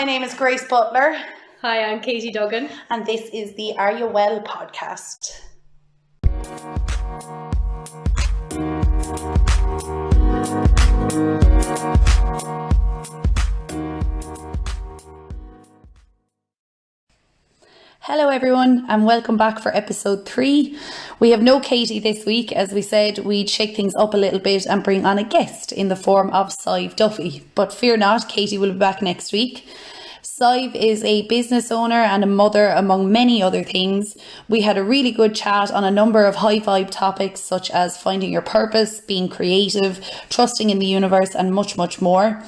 name is Grace Butler. Hi, I'm Katie Duggan. And this is the Are You Well podcast. Hello everyone and welcome back for episode 3. We have no Katie this week. As we said, we'd shake things up a little bit and bring on a guest in the form of Siadbh Duffy. But fear not, Katie will be back next week. Siadbh is a business owner and a mother, among many other things. We had a really good chat on a number of high vibe topics such as finding your purpose, being creative, trusting in the universe and much, much more.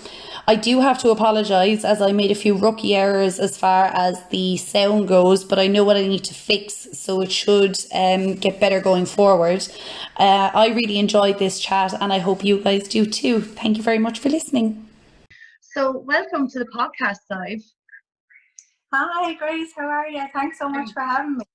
I do have to apologise as I made a few rookie errors as far as the sound goes, but I know what I need to fix, so it should get better going forward. I really enjoyed this chat and I hope you guys do too. Thank you very much for listening. So welcome to the podcast, Siadbh. Hi Grace, how are you? Thanks so much for having me.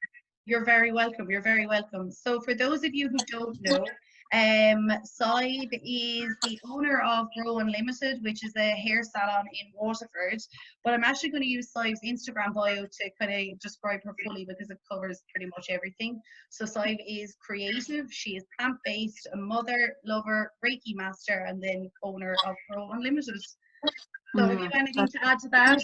You're very welcome. You're very welcome. So for those of you who don't know, Siadbh is the owner of Grow Unlimited, which is a hair salon in Waterford. But I'm actually going to use Siadh's Instagram bio to kind of describe her fully because it covers pretty much everything. So Siadhv is creative, she is plant-based, a mother, lover, Reiki master, and then owner of Grow Unlimited. So have you anything to add to that?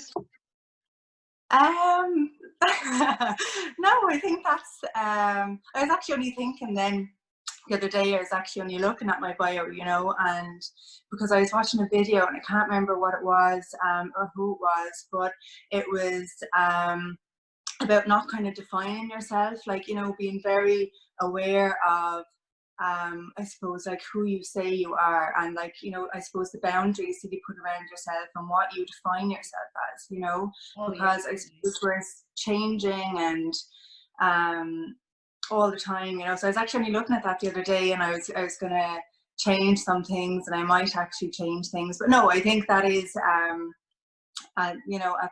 No, I think that's I was actually only thinking then the other day, I was actually only looking at my bio, and because I was watching a video and I can't remember what it was or who it was, but it was about not kind of defining yourself, like, being very aware of I suppose like who you say you are, and like, I suppose the boundaries that you put around yourself and what you define yourself as, because I suppose we're changing and all the time, so I was actually only looking at that the other day, and I was gonna change some things, and I might actually change things, but no, I think that is at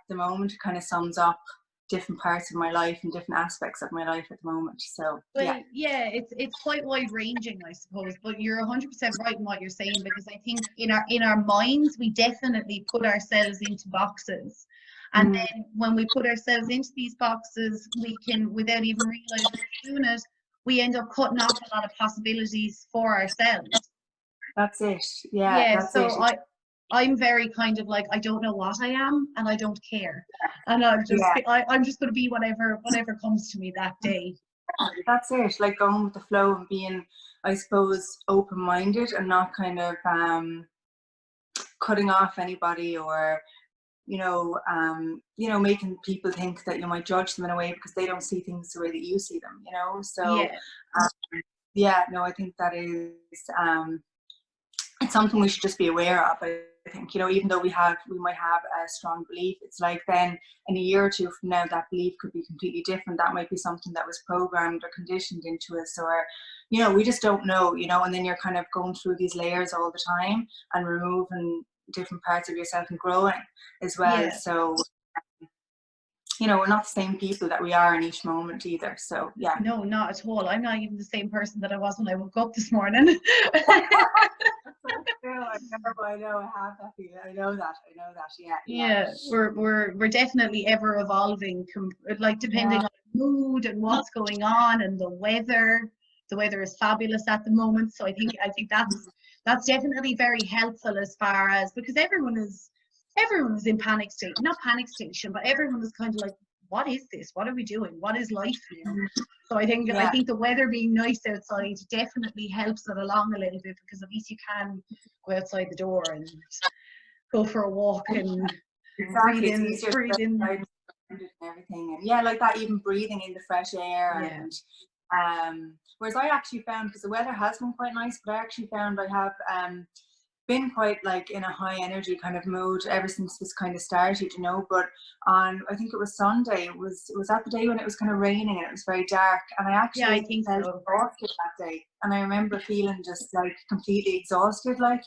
the moment it kind of sums up different parts of my life and different aspects of my life at the moment. So yeah, it's quite wide ranging, I suppose, but you're 100% right in what you're saying, because I think in our minds we definitely put ourselves into boxes, and then when we put ourselves into these boxes, we can, without even realizing we're doing it, we end up cutting off a lot of possibilities for ourselves. That's it. That's so it. I'm very kind of like, I don't know what I am and I don't care, and I'm just going to be whatever comes to me that day. That's it, like going with the flow and being, I suppose, open-minded and not kind of cutting off anybody, or making people think that you might judge them in a way because they don't see things the way that you see them, so I think that is it's something we should just be aware of. I think, even though we might have a strong belief, it's like then in a year or two from now that belief could be completely different. That might be something that was programmed or conditioned into us, or we just don't know, and then you're kind of going through these layers all the time and removing different parts of yourself and growing as well. So we're not the same people that we are in each moment either. So no, not at all. I'm not even the same person that I was when I woke up this morning. I know, I have that feeling. I know that. We're definitely ever evolving, like depending on mood and what's going on, and the weather is fabulous at the moment, so I think that's definitely very helpful, as far as, because everyone is in panic state, not panic station, but everyone is kind of like, what is this? What are we doing? What is life now? So I think the weather being nice outside definitely helps it along a little bit, because at least you can go outside the door and go for a walk and breathe in and everything, and like that, even breathing in the fresh air. And whereas I actually found, because the weather has been quite nice, but I actually found I have been quite like in a high energy kind of mood ever since this kind of started, but on, I think it was Sunday, it was that the day when it was kind of raining and it was very dark, and I actually felt exhausted that day, and I remember feeling just like completely exhausted, like,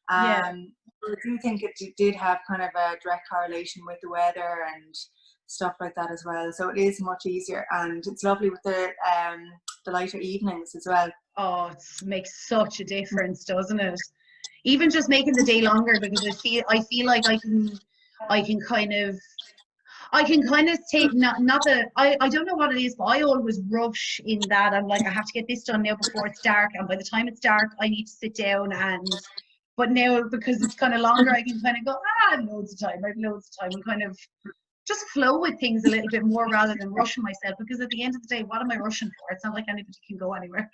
I do think it did have kind of a direct correlation with the weather and stuff like that as well. So it is much easier, and it's lovely with the lighter evenings as well. Oh, it makes such a difference, doesn't it? Even just making the day longer, because I feel like I can kind of take, not that I don't know what it is, but I always rush in that. I'm like, I have to get this done now before it's dark, and by the time it's dark I need to sit down. And but now, because it's kind of longer, I can kind of go, I have loads of time, and kind of just flow with things a little bit more rather than rushing myself, because at the end of the day, what am I rushing for? It's not like anybody can go anywhere.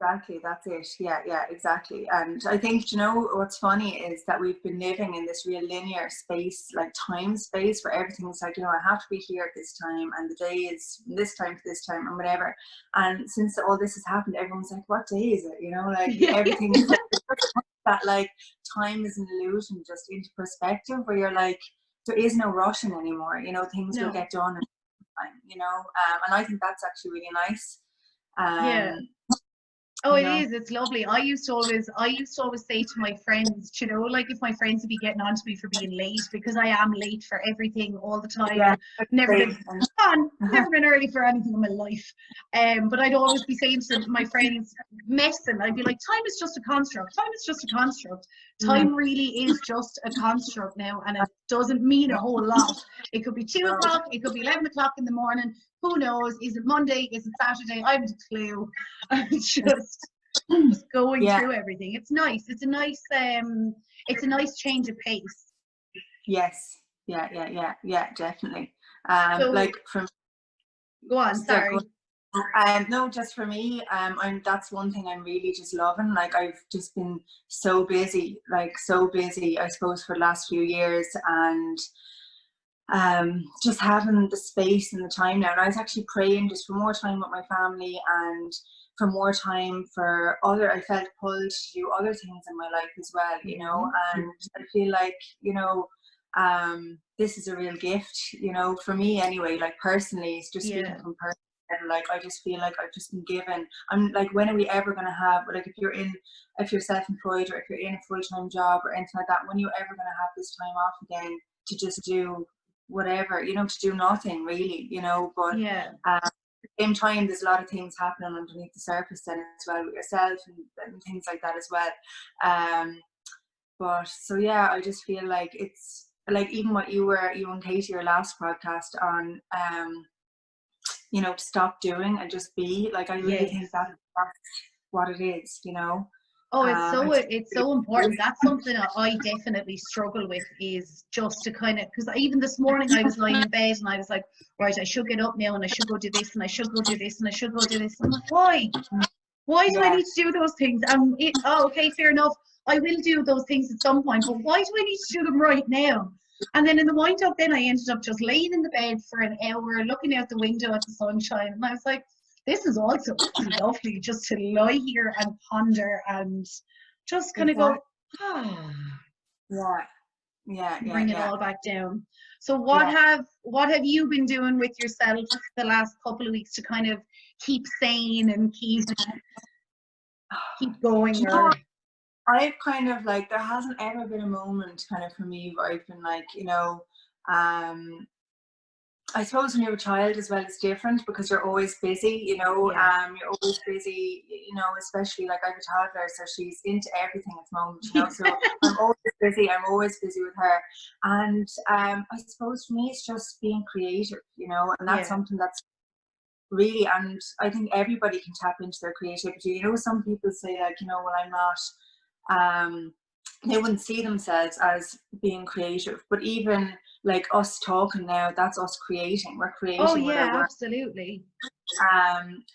Exactly, that's it. Yeah, exactly. And I think, you know, what's funny is that we've been living in this real linear space, like time space, where everything's like, you know, I have to be here at this time, and the day is this time to this time, and whatever. And since all this has happened, everyone's like, what day is it? You know, like everything is like, that like time is an illusion just into perspective, where you're like, there is no rushing anymore. You know, things will get done in time, you know. And I think that's actually really nice. Yeah. Oh, you it know? is. It's lovely. I used to always say to my friends, you know, like, if my friends would be getting on to me for being late, because I am late for everything all the time. Yeah, Never been early for anything in my life. But I'd always be saying to my friends, messing, I'd be like, time is just a construct. Time is just a construct. Time really is just a construct now, and it doesn't mean a whole lot. It could be 2 o'clock, it could be 11 o'clock in the morning. Who knows? Is it Monday? Is it Saturday? I haven't a clue. just going through everything. It's nice. It's a nice change of pace. Yes. Yeah, definitely. So, like from go on, sorry. No, just for me, that's one thing I'm really just loving. Like, I've just been so busy, I suppose, for the last few years, and just having the space and the time now. And I was actually praying just for more time with my family, and for more time for I felt pulled to do other things in my life as well, you know. And I feel like, you know, this is a real gift, you know, for me anyway, like personally. It's just speaking from personal. Like, I just feel like I've just been given. I'm like, when are we ever going to have, like, if you're self-employed, or if you're in a full-time job or anything like that, when are you ever going to have this time off again to just do whatever, you know, to do nothing really, you know? But at the same time, there's a lot of things happening underneath the surface then as well, with yourself and things like that as well. But so yeah, I just feel like it's like, even what you and Katie, your last podcast on, you know, to stop doing and just be, like, I really think that's what it is, you know. Oh, it's so important. That's something I definitely struggle with, is just to kind of, because even this morning I was lying in bed and I was like, right, I should get up now, and I should go do this, and I should go do this, and I should go do this. I'm like, why do I need to do those things? Okay, fair enough, I will do those things at some point, but why do I need to do them right now? And then in the wind up, then I ended up just laying in the bed for an hour, looking out the window at the sunshine, and I was like, this is also lovely, just to lie here and ponder and just kind of go, bring it all back down. So what have you been doing with yourself the last couple of weeks to kind of keep sane and keep going? Or I've kind of, like, there hasn't ever been a moment kind of for me where I've been like, you know, I suppose when you're a child as well, it's different, because you're always busy, you know. You're always busy, you know, especially, like, I have a toddler, so she's into everything at the moment, you know. So I'm always busy with her. And I suppose for me, it's just being creative, you know, and that's something that's really, and I think everybody can tap into their creativity. You know, some people say, like, you know, well, I'm not, they wouldn't see themselves as being creative, but even like us talking now, that's us creating. We're creating. Oh yeah, absolutely.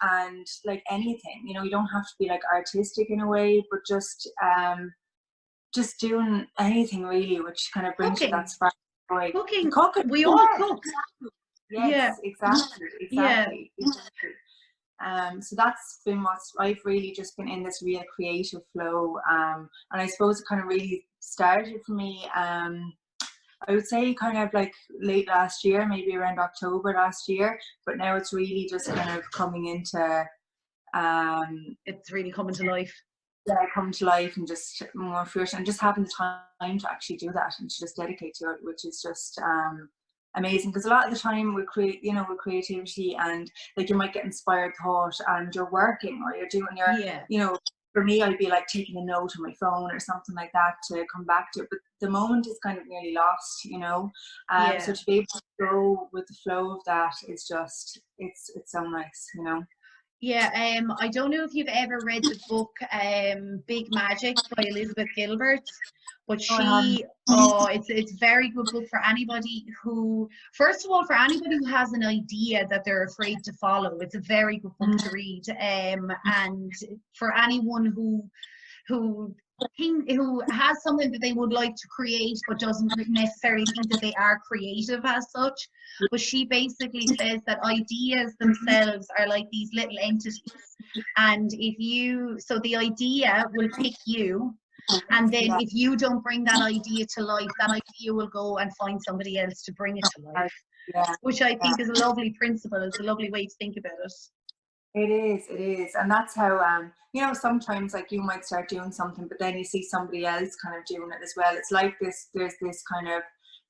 And like anything, you know, you don't have to be like artistic in a way, but just doing anything really, which kind of brings you that spark of joy. Cooking. We all cook. Yes, exactly. So that's been what I've really just been in, this real creative flow. And I suppose it kind of really started for me, I would say kind of like late last year, maybe around October last year, but now it's really just kind of coming into, it's really coming to life. Come to life, and just more fruition, and just having the time to actually do that and to just dedicate to it, which is just amazing. Because a lot of the time with creativity, and like, you might get inspired thought and you're working, or you're doing you know, for me, I'd be like taking a note on my phone or something like that to come back to it. But the moment is kind of nearly lost, you know. So to be able to go with the flow of that is just, it's so nice, you know. Yeah, I don't know if you've ever read the book Big Magic by Elizabeth Gilbert, but it's a very good book for anybody who, first of all, for anybody who has an idea that they're afraid to follow. It's a very good book to read. And for anyone who has something that they would like to create but doesn't necessarily think that they are creative as such. But she basically says that ideas themselves are like these little entities, and so the idea will pick you, and then if you don't bring that idea to life, that idea will go and find somebody else to bring it to life. Which I think is a lovely principle. It's a lovely way to think about it. It is, and that's how you know, sometimes like you might start doing something, but then you see somebody else kind of doing it as well. It's like this.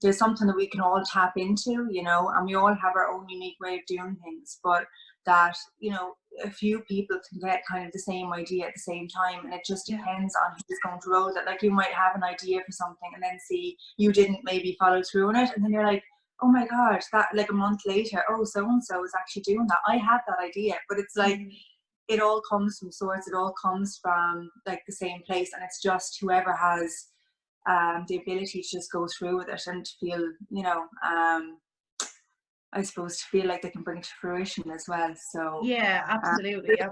There's something that we can all tap into, you know, and we all have our own unique way of doing things. But that, you know, a few people can get kind of the same idea at the same time, and it just depends on who's going to roll that. Like you might have an idea for something, and then see you didn't maybe follow through on it, and then you're like, oh my God, that like a month later, oh, so-and-so is actually doing that. I had that idea. But it's like, it all comes from source. It all comes from like the same place. And it's just whoever has the ability to just go through with it and to feel, you know, I suppose to feel like they can bring it to fruition as well. So yeah, absolutely. Yeah.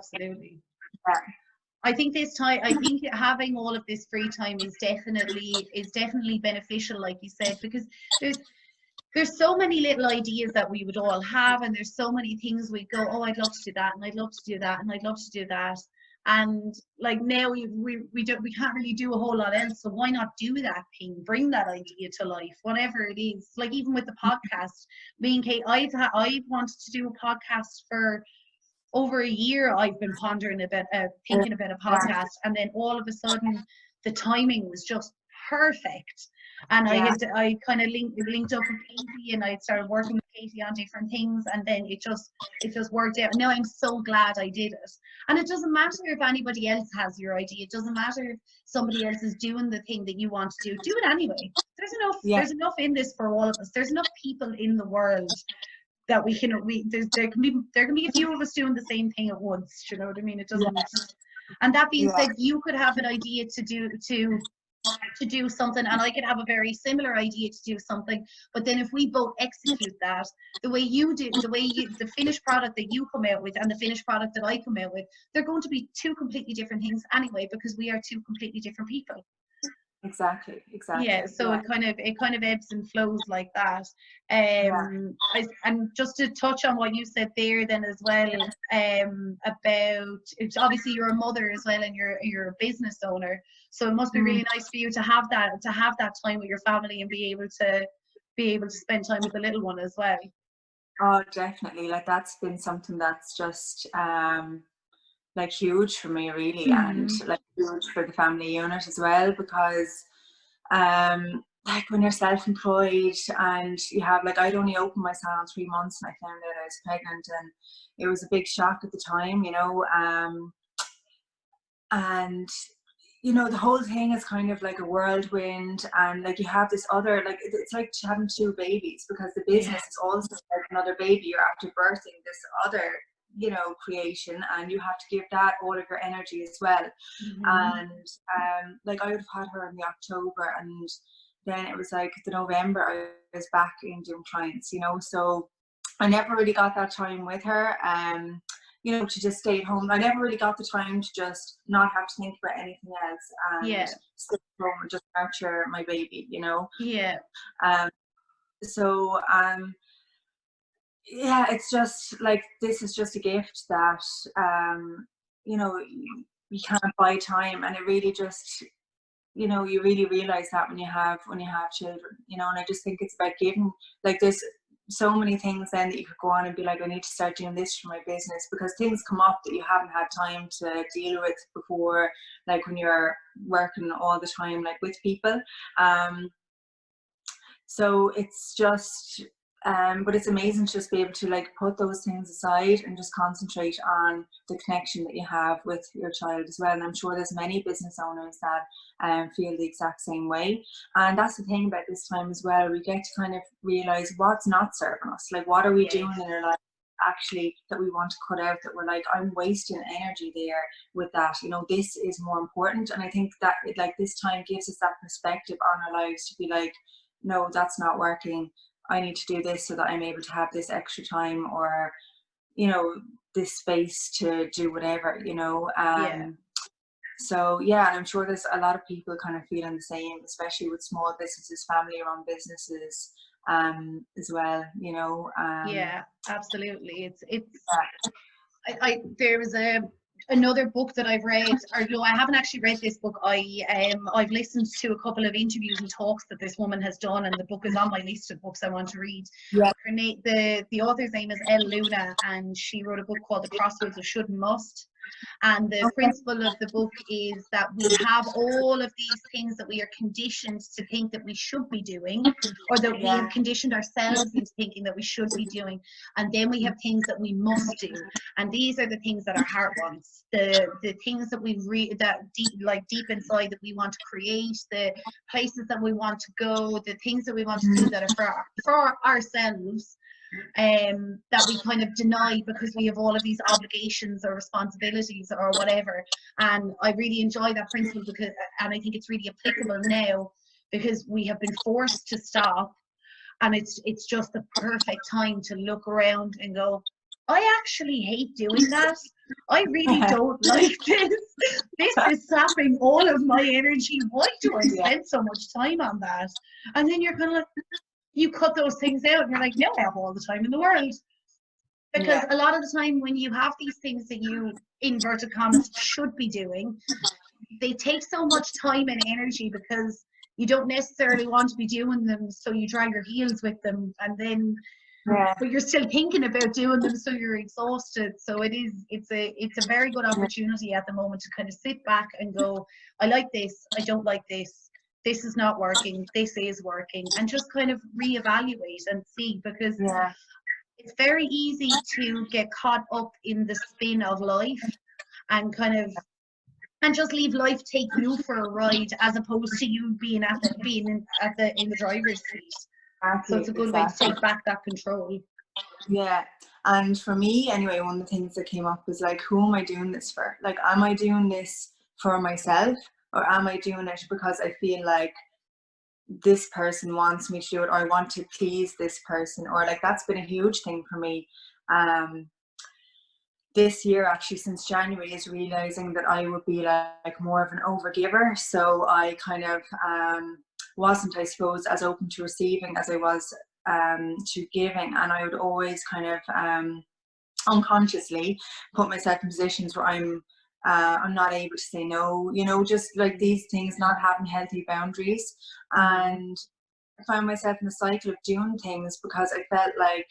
I think having all of this free time is definitely beneficial, like you said, because there's so many little ideas that we would all have, and there's so many things we go, oh, I'd love to do that, and I'd love to do that, and I'd love to do that. And like now we can't really do a whole lot else, so why not do that thing, bring that idea to life, whatever it is. Like even with the podcast, me and Kate, I've wanted to do a podcast for over a year. I've been pondering about thinking about a podcast, and then all of a sudden the timing was just perfect. And I kind of linked up with Katie, and I started working with Katie on different things, and then it just worked out. Now I'm so glad I did it. And it doesn't matter if anybody else has your idea. It doesn't matter if somebody else is doing the thing that you want to do. Do it anyway. There's enough in this for all of us. There's enough people in the world that there can be a few of us doing the same thing at once. You know what I mean? It doesn't. And that being said, you could have an idea to do something, and I could have a very similar idea to do something, but then if we both execute that the way you do, the finished product that you come out with and the finished product that I come out with, they're going to be two completely different things anyway, because we are two completely different people. Exactly. Yeah, so it kind of ebbs and flows like that. And just to touch on what you said there then as well, about it's obviously you're a mother as well, and you're a business owner, so it must be really nice for you to have that time with your family and be able to spend time with the little one as well. Oh, definitely. Like that's been something that's just like huge for me, really, and like huge for the family unit as well, because like when you're self-employed and you have, like, I'd only opened my salon 3 months and I found out I was pregnant, and it was a big shock at the time, you know, and you know, the whole thing is kind of like a whirlwind, and like you have this other, like it's like having 2 babies, because the business is also like another baby. You're after birthing this other, you know, creation, and you have to give that all of your energy as well. And like I would have had her in the October, and then it was like the November I was back in doing clients, you know, so I never really got that time with her, you know, to just stay at home. I never really got the time to just not have to think about anything else, and sit at home and just nurture my baby, you know. So yeah, it's just like, this is just a gift that you know, you can't buy time, and it really just, you know, you really realize that when you have children, you know. And I just think it's about giving, like, there's so many things then that you could go on and be like, I need to start doing this for my business, because things come up that you haven't had time to deal with before, like when you're working all the time, like with people. So it's just, but it's amazing to just be able to like put those things aside and just concentrate on the connection that you have with your child as well. And I'm sure there's many business owners that feel the exact same way. And that's the thing about this time as well. We get to kind of realize what's not serving us. Like, what are we doing in our life actually that we want to cut out, that we're like, I'm wasting energy there with that, you know, this is more important. And I think that like this time gives us that perspective on our lives to be like, no, that's not working. I need to do this so that I'm able to have this extra time, or, you know, this space to do whatever, you know. So yeah, and I'm sure there's a lot of people kind of feeling the same, especially with small businesses, family-run businesses, as well, you know. Yeah, absolutely. There was another book that I've read, or no, I haven't actually read this book. I've listened to a couple of interviews and talks that this woman has done, and the book is on my list of books I want to read. Yeah. The author's name is Elle Luna, and she wrote a book called The Crossroads of Should and Must. And the principle of the book is that we have all of these things that we are conditioned to think that we should be doing, or that we have conditioned ourselves into thinking that we should be doing. And then we have things that we must do. And these are the things that our heart wants, the things that we deep inside that we want to create, the places that we want to go, the things that we want to do that are for ourselves. That we kind of deny because we have all of these obligations or responsibilities or whatever. And I really enjoy that principle and I think it's really applicable now, because we have been forced to stop, and it's just the perfect time to look around and go, I actually hate doing that. I really don't like this. This is sapping all of my energy. Why do I spend so much time on that? And then you're kind of like, you cut those things out and you're like, no, I have all the time in the world. Because a lot of the time when you have these things that you, inverted commas, should be doing, they take so much time and energy because you don't necessarily want to be doing them, so you drag your heels with them, and then but you're still thinking about doing them, so you're exhausted. So it's a very good opportunity at the moment to kind of sit back and go, I like this, I don't like this. This is not working, this is working, and just kind of reevaluate and see, because it's very easy to get caught up in the spin of life and and just leave life take you for a ride, as opposed to you being in the driver's seat. So it's a good way to take back that control. Yeah. And for me anyway, one of the things that came up was like, who am I doing this for? Like, am I doing this for myself, or am I doing it because I feel like this person wants me to do it, or I want to please this person? Or like, that's been a huge thing for me this year, actually, since January, is realizing that I would be like more of an overgiver. So I kind of wasn't, I suppose, as open to receiving as I was to giving, and I would always kind of unconsciously put myself in positions where I'm not able to say no, you know, just like these things, not having healthy boundaries. And I found myself in the cycle of doing things because I felt like,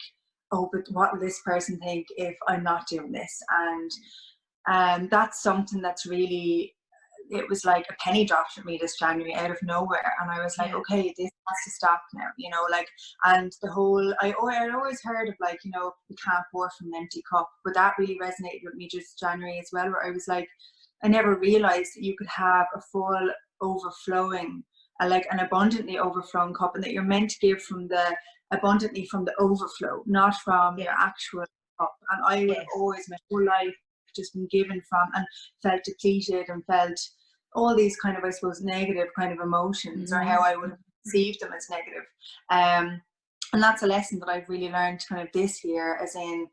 oh, but what will this person think if I'm not doing this? And that's something that's really, it was like a penny dropped at me this January out of nowhere, and I was like, okay, this has to stop now, you know, like. And the whole, I'd always heard of like, you know, you can't pour from an empty cup, but that really resonated with me just January as well, where I was like, I never realized that you could have a full overflowing, like an abundantly overflowing cup, and that you're meant to give from the abundantly from the overflow, not from your actual cup. And I would have always, my whole life, just been given from and felt depleted and felt all these kind of, I suppose, negative kind of emotions, or how I would have perceived them as negative. And that's a lesson that I've really learned kind of this year, as in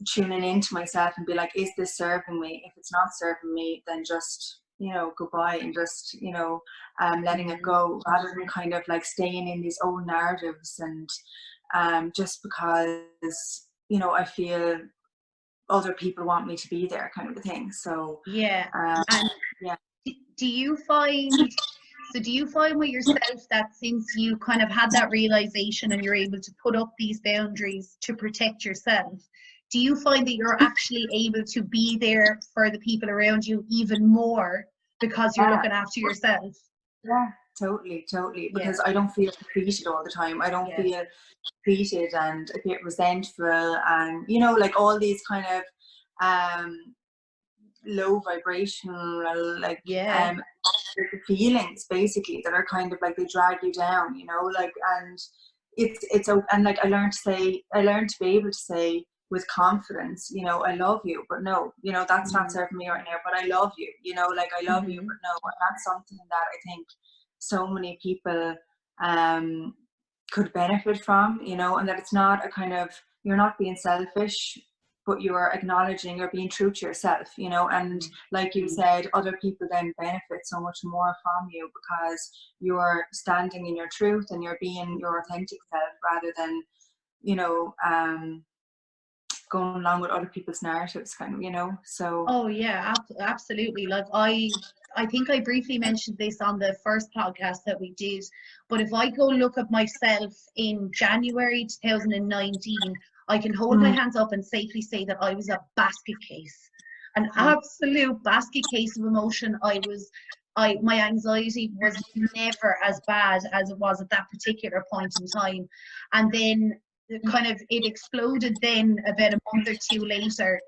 tuning into myself and be like, is this serving me? If it's not serving me, then just, you know, goodbye, and just, you know, letting it go, rather than kind of like staying in these old narratives, and just because, you know, I feel other people want me to be there, kind of a thing. So do you find with yourself that since you kind of had that realization and you're able to put up these boundaries to protect yourself, do you find that you're actually able to be there for the people around you even more because you're looking after yourself? Yeah, totally. Because I don't feel defeated all the time. I don't feel defeated and a bit resentful, and you know, like all these kind of low vibrational, like feelings basically that are kind of like they drag you down, you know, like, and and like I learned to be able to say with confidence, you know, I love you, but no, you know, that's not serving me right now, but I love you, you know, like I love you, but no. And that's something that I think so many people could benefit from, you know, and that it's not a kind of, you're not being selfish, but you're acknowledging, you're being true to yourself, you know, and like you said, other people then benefit so much more from you because you're standing in your truth and you're being your authentic self rather than, you know, going along with other people's narratives, kind of, you know. So oh yeah, absolutely. Like I think I briefly mentioned this on the first podcast that we did, but if I go look at myself in January 2019, I can hold my hands up and safely say that I was a basket case, an absolute basket case of emotion. My anxiety was never as bad as it was at that particular point in time. And then it exploded then about a month or two later.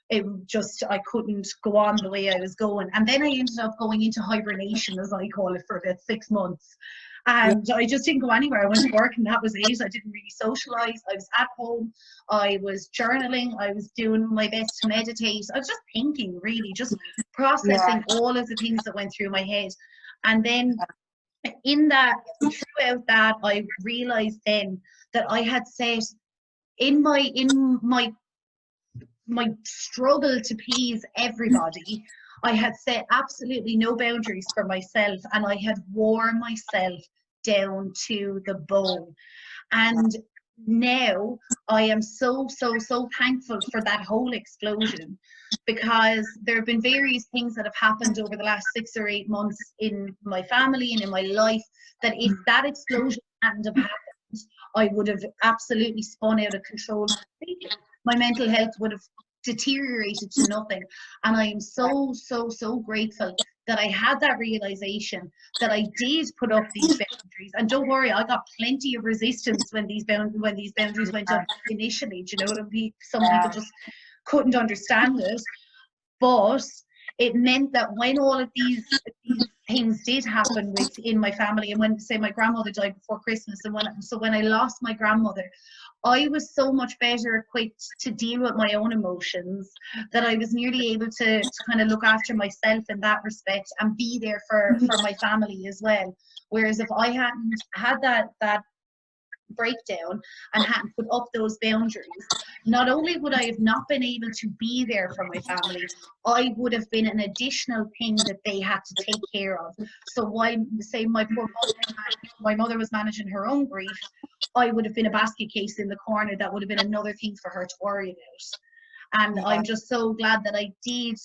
I couldn't go on the way I was going. And then I ended up going into hibernation, as I call it, for about 6 months. And I just didn't go anywhere. I went to work and that was it. I didn't really socialize. I was at home. I was journaling. I was doing my best to meditate. I was just thinking, really, just processing all of the things that went through my head. And then throughout that, I realized then that I had set in my struggle to please everybody, I had set absolutely no boundaries for myself, and I had worn myself down to the bone. And now I am so thankful for that whole explosion, because there have been various things that have happened over the last 6 or 8 months in my family and in my life that if that explosion hadn't have happened, I would have absolutely spun out of control completely. My mental health would have deteriorated to nothing. And I am so grateful that I had that realization, that I did put up these boundaries. And don't worry, I got plenty of resistance when these boundaries went up initially. Do you know what I mean? Some people just couldn't understand it. But it meant that when all of these things did happen in my family, and when, say, my grandmother died before Christmas, and when I lost my grandmother, I was so much better equipped to deal with my own emotions, that I was nearly able to kind of look after myself in that respect and be there for my family as well. Whereas if I hadn't had that breakdown and hadn't put up those boundaries, not only would I have not been able to be there for my family, I would have been an additional thing that they had to take care of. So while, say, my mother was managing her own grief, I would have been a basket case in the corner that would have been another thing for her to worry about. And I'm just so glad that I did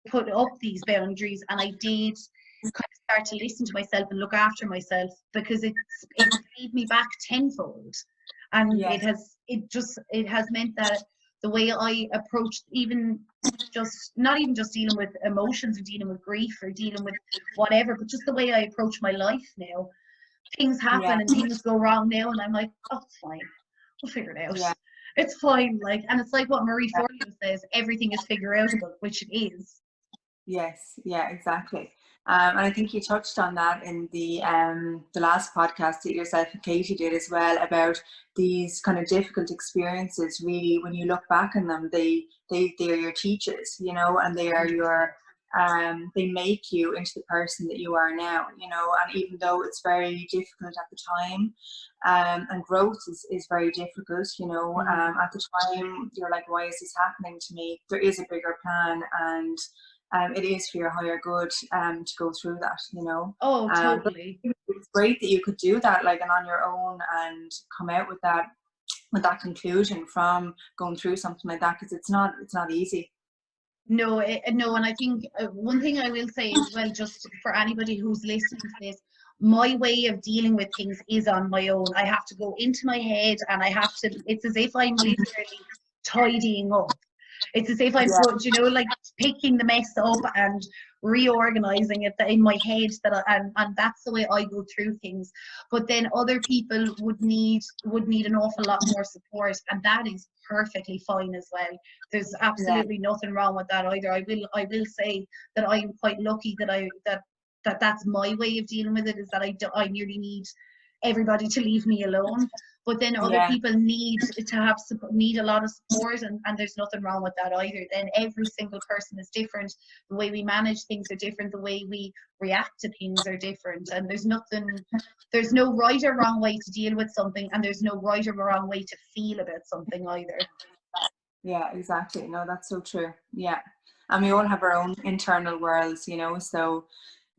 put up these boundaries, and I did kind of start to listen to myself and look after myself, because it paid me back tenfold. And it has meant that the way I approached not even just dealing with emotions or dealing with grief or dealing with whatever, but just the way I approach my life now. Things happen and things go wrong now, and I'm like, oh, it's fine, we'll figure it out. It's fine. Like, and it's like what Marie Forleo says, everything is figure outable, which it is. Yes, yeah, exactly. And I think you touched on that in the last podcast that yourself and Katie did as well, about these kind of difficult experiences. Really, when you look back on them, they are your teachers, you know, and they are your they make you into the person that you are now, you know. And even though it's very difficult at the time, and growth is very difficult, you know, at the time you're like, why is this happening to me? There is a bigger plan, and it is for your higher good to go through that, you know. Oh, totally. It's great that you could do that, like, and on your own, and come out with that conclusion from going through something like that, because it's not easy. No, and I think one thing I will say as well, just for anybody who's listening to this, my way of dealing with things is on my own. I have to go into my head, and it's as if I'm literally tidying up. It's as if I'm put, you know, like picking the mess up and reorganizing it in my head, and that's the way I go through things. But then other people would need an awful lot more support, and that is perfectly fine as well. There's absolutely nothing wrong with that either. I will say that I'm quite lucky that that's my way of dealing with it, is that I nearly need everybody to leave me alone. But then other people need a lot of support, and there's nothing wrong with that either. Then every single person is different. The way we manage things are different. The way we react to things are different. And there's no right or wrong way to deal with something, and there's no right or wrong way to feel about something either. Yeah, exactly. No, that's so true. Yeah. And we all have our own internal worlds, you know, so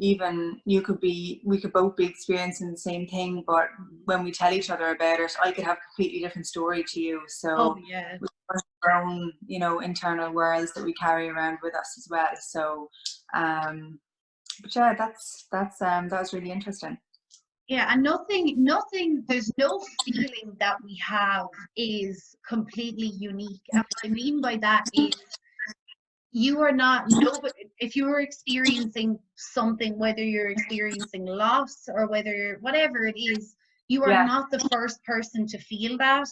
even we could both be experiencing the same thing, but when we tell each other about it, I could have a completely different story to you. So we have our own, you know, internal worlds that we carry around with us as well. So but yeah, that was really interesting. Yeah, and nothing, there's no feeling that we have is completely unique. And what I mean by that is, you are not, if you are experiencing something, whether you're experiencing loss or whatever it is, you are not the first person to feel that,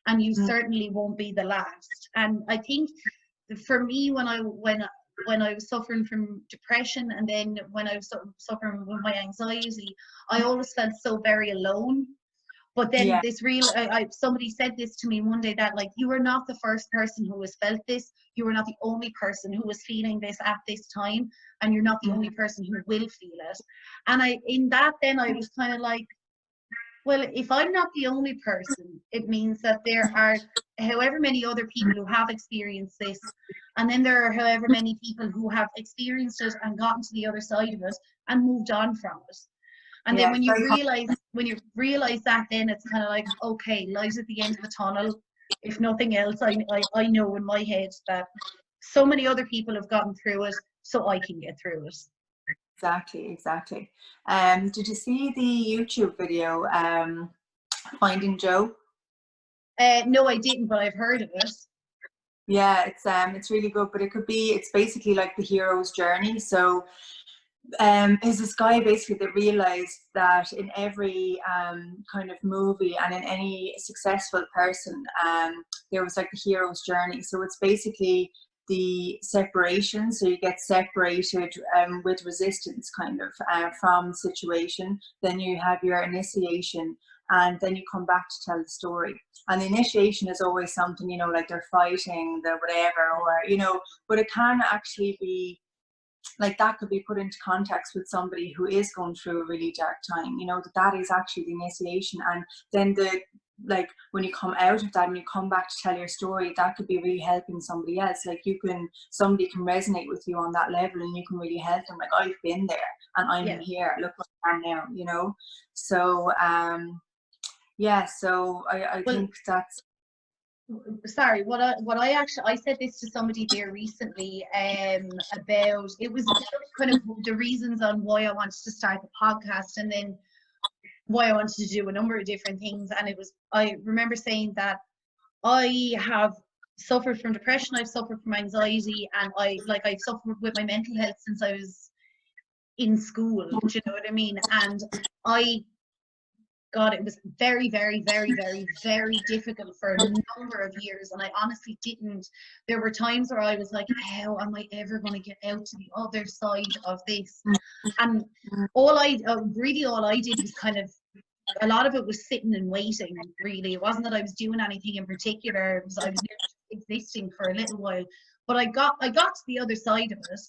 and you certainly won't be the last. And I think for me, when I was suffering from depression, and then when I was suffering with my anxiety, I always felt so very alone. But then somebody said this to me one day, that like, you are not the first person who has felt this. You are not the only person who is feeling this at this time, and you're not the only person who will feel it. And I was kind of like, well, if I'm not the only person, it means that there are however many other people who have experienced this, and then there are however many people who have experienced it and gotten to the other side of it and moved on from it. And then when you realize that, then it's kind of like, okay, light at the end of the tunnel. If nothing else, I know in my head that so many other people have gotten through it, so I can get through it. Exactly. Did you see the YouTube video, Finding Joe? No, I didn't, but I've heard of it. Yeah, it's really good, but it's basically like the hero's journey. So is this guy basically that realized that in every kind of movie and in any successful person, there was like the hero's journey. So it's basically the separation. So you get separated with resistance, kind of from situation. Then you have your initiation, and then you come back to tell the story. And the initiation is always something, you know, like they're fighting, the whatever, or, you know, but it can actually be like, that could be put into context with somebody who is going through a really dark time, you know, that is actually the initiation. And then like when you come out of that and you come back to tell your story, that could be really helping somebody else. Like somebody can resonate with you on that level, and you can really help them. Like, I've been there and I'm here, look what I am now, you know. So so I think that's, sorry, I said this to somebody there recently, about, it was kind of the reasons on why I wanted to start the podcast, and then why I wanted to do a number of different things. And I remember saying that I have suffered from depression, I've suffered from anxiety, and I've suffered with my mental health since I was in school. Do you know what I mean? And God, it was very, very, very, very, very difficult for a number of years. And I honestly there were times where I was like, how am I ever going to get out to the other side of this? And all I did was kind of, a lot of it was sitting and waiting, really. It wasn't that I was doing anything in particular. I was existing for a little while. But I got to the other side of it.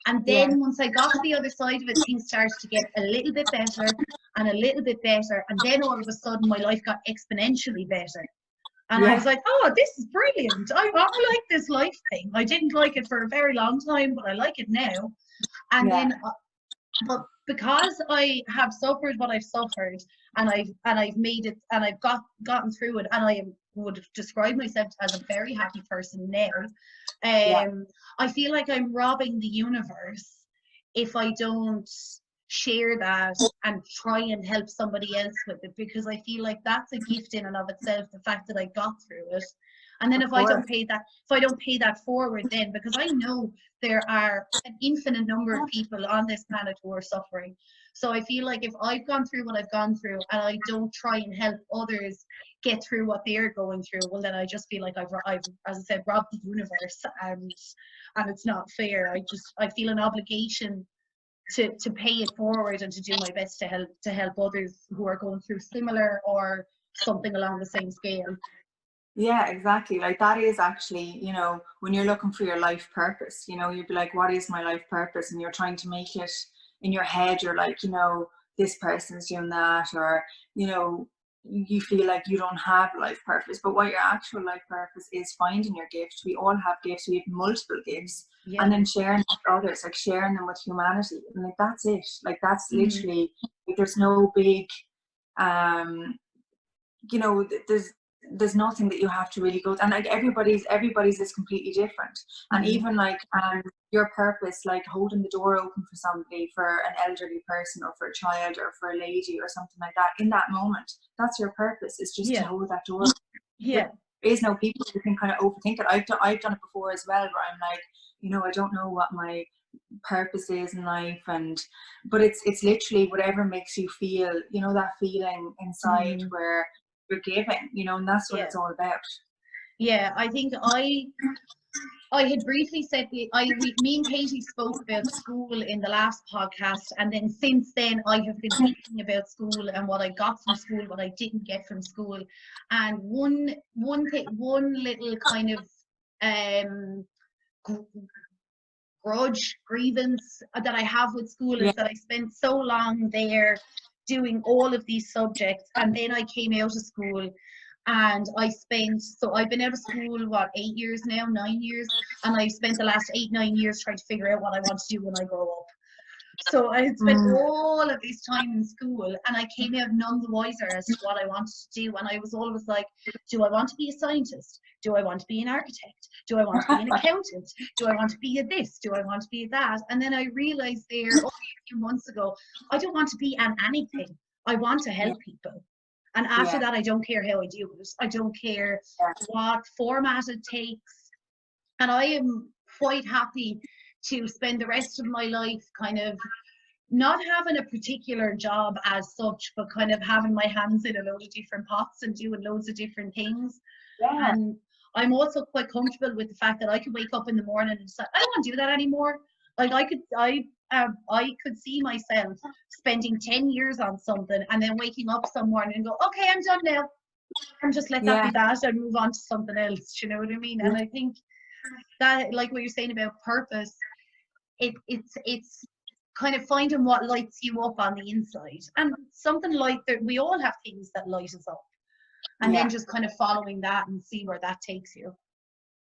And then once I got to the other side of it, things started to get a little bit better and a little bit better. And then all of a sudden, my life got exponentially better. And I was like, oh, this is brilliant. I like this life thing. I didn't like it for a very long time, but I like it now. And then, but because I have suffered what I've suffered, and I've made it, and I've gotten through it, and I would describe myself as a very happy person now. I feel like I'm robbing the universe if I don't share that and try and help somebody else with it, because I feel like that's a gift in and of itself, the fact that I got through it. And then Of if I don't course. pay that forward, then, because I know there are an infinite number of people on this planet who are suffering. So I feel like if I've gone through what I've gone through and I don't try and help others get through what they're going through, well, then I just feel like I've as I said, robbed the universe, and it's not fair. I feel an obligation to pay it forward and to do my best to help others who are going through similar or something along the same scale. Yeah, exactly. Like that is actually, you know, when you're looking for your life purpose, you know, you'd be like, what is my life purpose? And you're trying to make it in your head. You're like, you know, this person's doing that, or, you know, you feel like you don't have life purpose. But what your actual life purpose is finding your gift. We all have gifts. We have multiple gifts. Yeah. And then sharing with others, like sharing them with humanity. And like, that's it. Like, that's literally, like, there's no big, you know, there's nothing that you have to really go, and like everybody's is completely different. And even like your purpose, like holding the door open for somebody, for an elderly person or for a child or for a lady or something like that, in that moment, that's your purpose, is just to hold that door. Yeah. There is no people who can kind of overthink it. I've done it before as well, where I'm like, you know, I don't know what my purpose is in life, but it's literally whatever makes you feel, you know, that feeling inside where you're giving, you know, and that's what it's all about. Yeah, I think I had briefly said me and Katie spoke about school in the last podcast, and then since then I have been thinking about school and what I got from school, what I didn't get from school. And one little kind of grievance that I have with school is that I spent so long there doing all of these subjects, and then I came out of school and I've been out of school, what, 8 years now, 9 years, and I spent the last 8-9 years trying to figure out what I want to do when I grow up. So I had spent all of this time in school, and I came out none the wiser as to what I wanted to do. And I was always like, do I want to be a scientist? Do I want to be an architect? Do I want to be an accountant? Do I want to be a this? Do I want to be a that? And then I realized there a few months ago, I don't want to be an anything. I want to help people. And after that, I don't care how I do it. I don't care what format it takes. And I am quite happy to spend the rest of my life kind of not having a particular job as such, but kind of having my hands in a load of different pots and doing loads of different things. Yeah. And I'm also quite comfortable with the fact that I could wake up in the morning and decide, I don't want to do that anymore. Like I could see myself spending 10 years on something and then waking up some morning and go, okay, I'm done now. And just let that be that and move on to something else. You know what I mean? And I think that, like what you're saying about purpose, it's kind of finding what lights you up on the inside, and something like that. We all have things that light us up, and then just kind of following that and see where that takes you.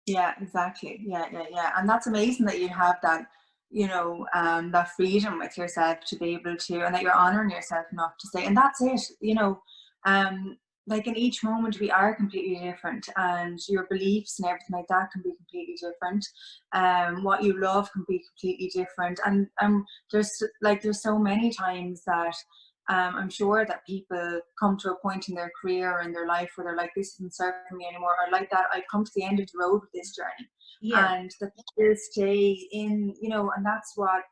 Yeah, exactly. Yeah. And that's amazing that you have that, you know, that freedom with yourself to be able to, and that you're honoring yourself enough to say, and that's it, you know, like in each moment we are completely different, and your beliefs and everything like that can be completely different. What you love can be completely different, and there's so many times that I'm sure that people come to a point in their career or in their life where they're like, this isn't serving me anymore, or like that, I've come to the end of the road with this journey. And that people stay in, you know, and that's what,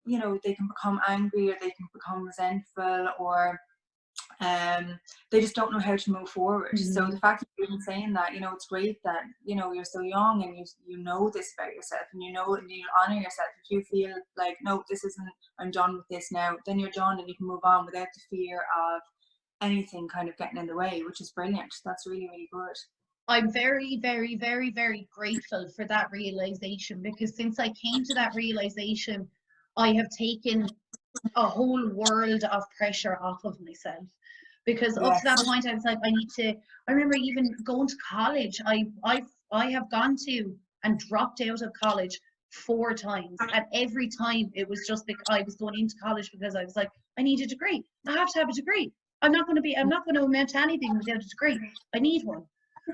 you know, they can become angry, or they can become resentful, or they just don't know how to move forward. So the fact that you're even saying that, you know, it's great that, you know, you're so young and you know this about yourself, and you know, and you honor yourself. If you feel like, no, this isn't, I'm done with this now, then you're done, and you can move on without the fear of anything kind of getting in the way, which is brilliant. That's really, really good. I'm very, very, very, very grateful for that realization, because since I came to that realization, I have taken a whole world of pressure off of myself. Because up to that point, I was like, I remember even going to college. I have gone to and dropped out of college 4 times. And every time it was just because I was going into college because I was like, I need a degree. I have to have a degree. I'm not going to amount to anything without a degree. I need one.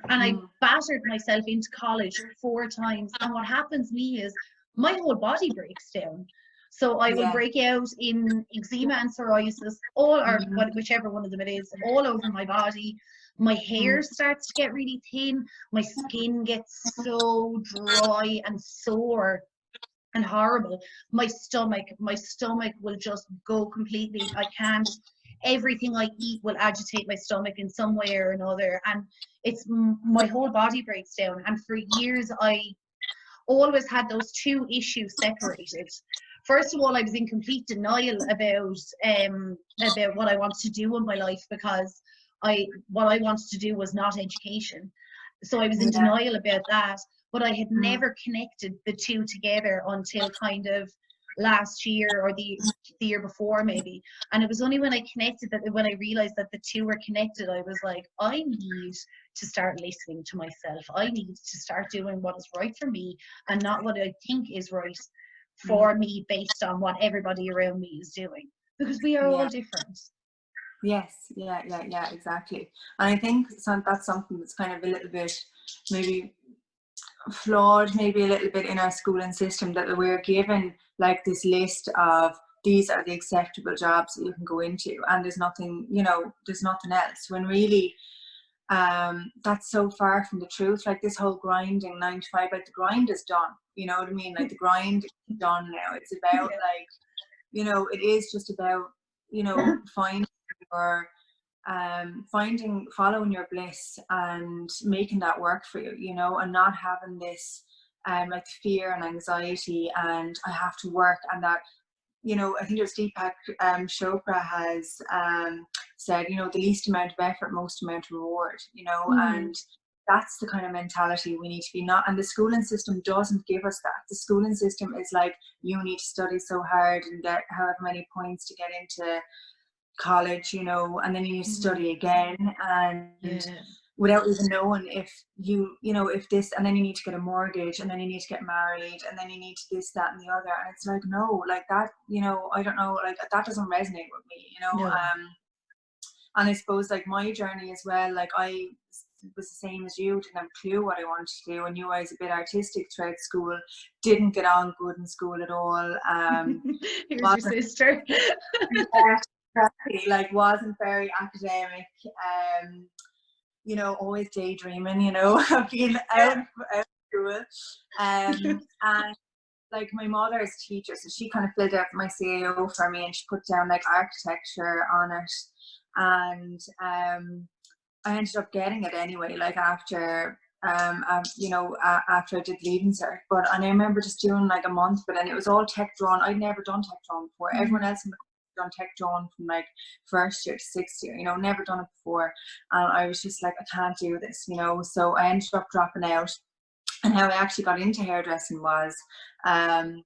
And I battered myself into college 4 times. And what happens to me is my whole body breaks down. So I will break out in eczema and psoriasis, or whichever one of them it is, all over my body. My hair starts to get really thin. My skin gets so dry and sore and horrible. My stomach will just go completely. I can't. Everything I eat will agitate my stomach in some way or another, and my whole body breaks down. And for years, I always had those two issues separated. First of all, I was in complete denial about what I wanted to do in my life, because what I wanted to do was not education. So I was in denial about that, but I had never connected the two together until kind of last year, or the year before maybe. And it was only when I connected that, when I realized that the two were connected, I was like, I need to start listening to myself. I need to start doing what is right for me, and not what I think is right for me based on what everybody around me is doing, because we are all different. Yes, yeah, exactly. And I think that's something that's kind of a little bit maybe flawed, maybe a little bit in our schooling system, that we're given like this list of these are the acceptable jobs that you can go into, and there's nothing, there's nothing else, when really that's so far from the truth. Like this whole grinding 9 to 5, like the grind is done, you know what I mean? Like the grind is done now. It's about like, it is just about, finding your following your bliss and making that work for you, and not having this like fear and anxiety and I have to work, and that, I think there's Deepak Chopra has said, the least amount of effort, most amount of reward, and that's the kind of mentality we need to be. Not, and the schooling system doesn't give us that. The schooling system is like, you need to study so hard and get however many points to get into college, and then you need to study again, and without even knowing if if this, and then you need to get a mortgage, and then you need to get married, and then you need to this, that, and the other. And it's like, no, like that, I don't know, like that doesn't resonate with me, and I suppose like my journey as well, like I was the same as you, didn't have a clue what I wanted to do. I knew I was a bit artistic throughout school, didn't get on good in school at all. Here's your sister. Like wasn't very academic, always daydreaming, being out of school. And like my mother is a teacher, so she kind of filled out my CAO for me, and she put down like architecture on it, and I ended up getting it anyway, like after after I did Leaving Cert. But and I remember just doing like a month, but then it was all tech drawn. I'd never done tech drawn before. Everyone else in the done tech drawn from like first year to sixth year, never done it before, and I was just like, I can't do this, so I ended up dropping out. And how I actually got into hairdressing was I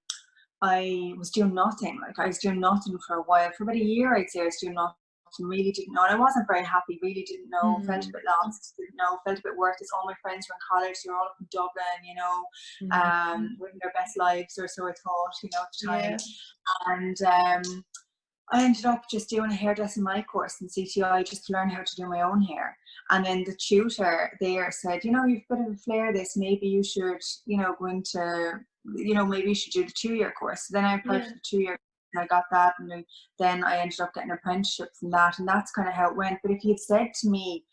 was doing nothing. Like I was doing nothing for a while, for about a year I'd say. I was doing nothing, really didn't know, and I wasn't very happy, really didn't know, felt a bit lost, didn't know, felt a bit worthless. All my friends were in college, they were all up in Dublin, living their best lives, or so I thought, at the time. And I ended up just doing a hairdressing my course in CTI, just to learn how to do my own hair. And then the tutor there said, you've a bit of a flair this, maybe you should, go into, maybe you should do the 2-year course. So then I applied for the 2-year, and I got that, and then I ended up getting an apprenticeship from that, and that's kind of how it went. But if you'd said to me,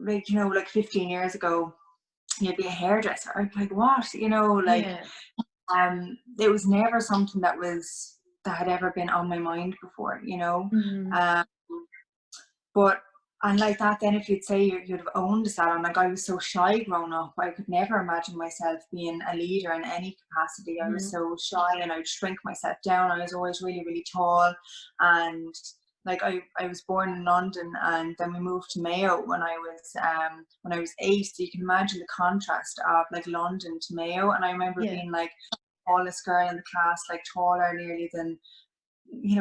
like 15 years ago, you'd be a hairdresser, I'd be like, what? It was never something that had ever been on my mind before, but and like that, then if you'd say you'd have owned a salon, like I was so shy growing up, I could never imagine myself being a leader in any capacity. I was so shy, and I'd shrink myself down. I was always really, really tall, and like I was born in London, and then we moved to Mayo when I was 8. So you can imagine the contrast of like London to Mayo. And I remember being like tallest girl in the class, like taller nearly than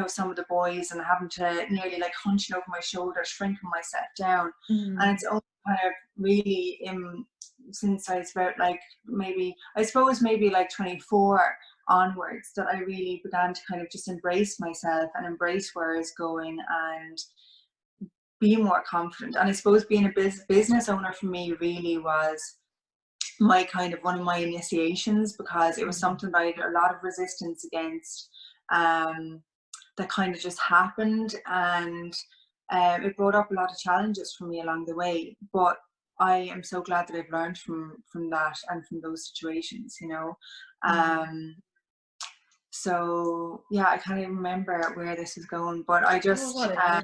some of the boys, and having to nearly like hunching over my shoulders, shrinking myself down. And it's all kind of really since I was about like maybe like 24 onwards, that I really began to kind of just embrace myself and embrace where I was going and be more confident. And I suppose being a business owner for me really was my kind of one of my initiations, because it was something that I had a lot of resistance against, that kind of just happened. And it brought up a lot of challenges for me along the way, but I am so glad that I've learned from that and from those situations, you know. So yeah, I can't even remember where this was going, but I just I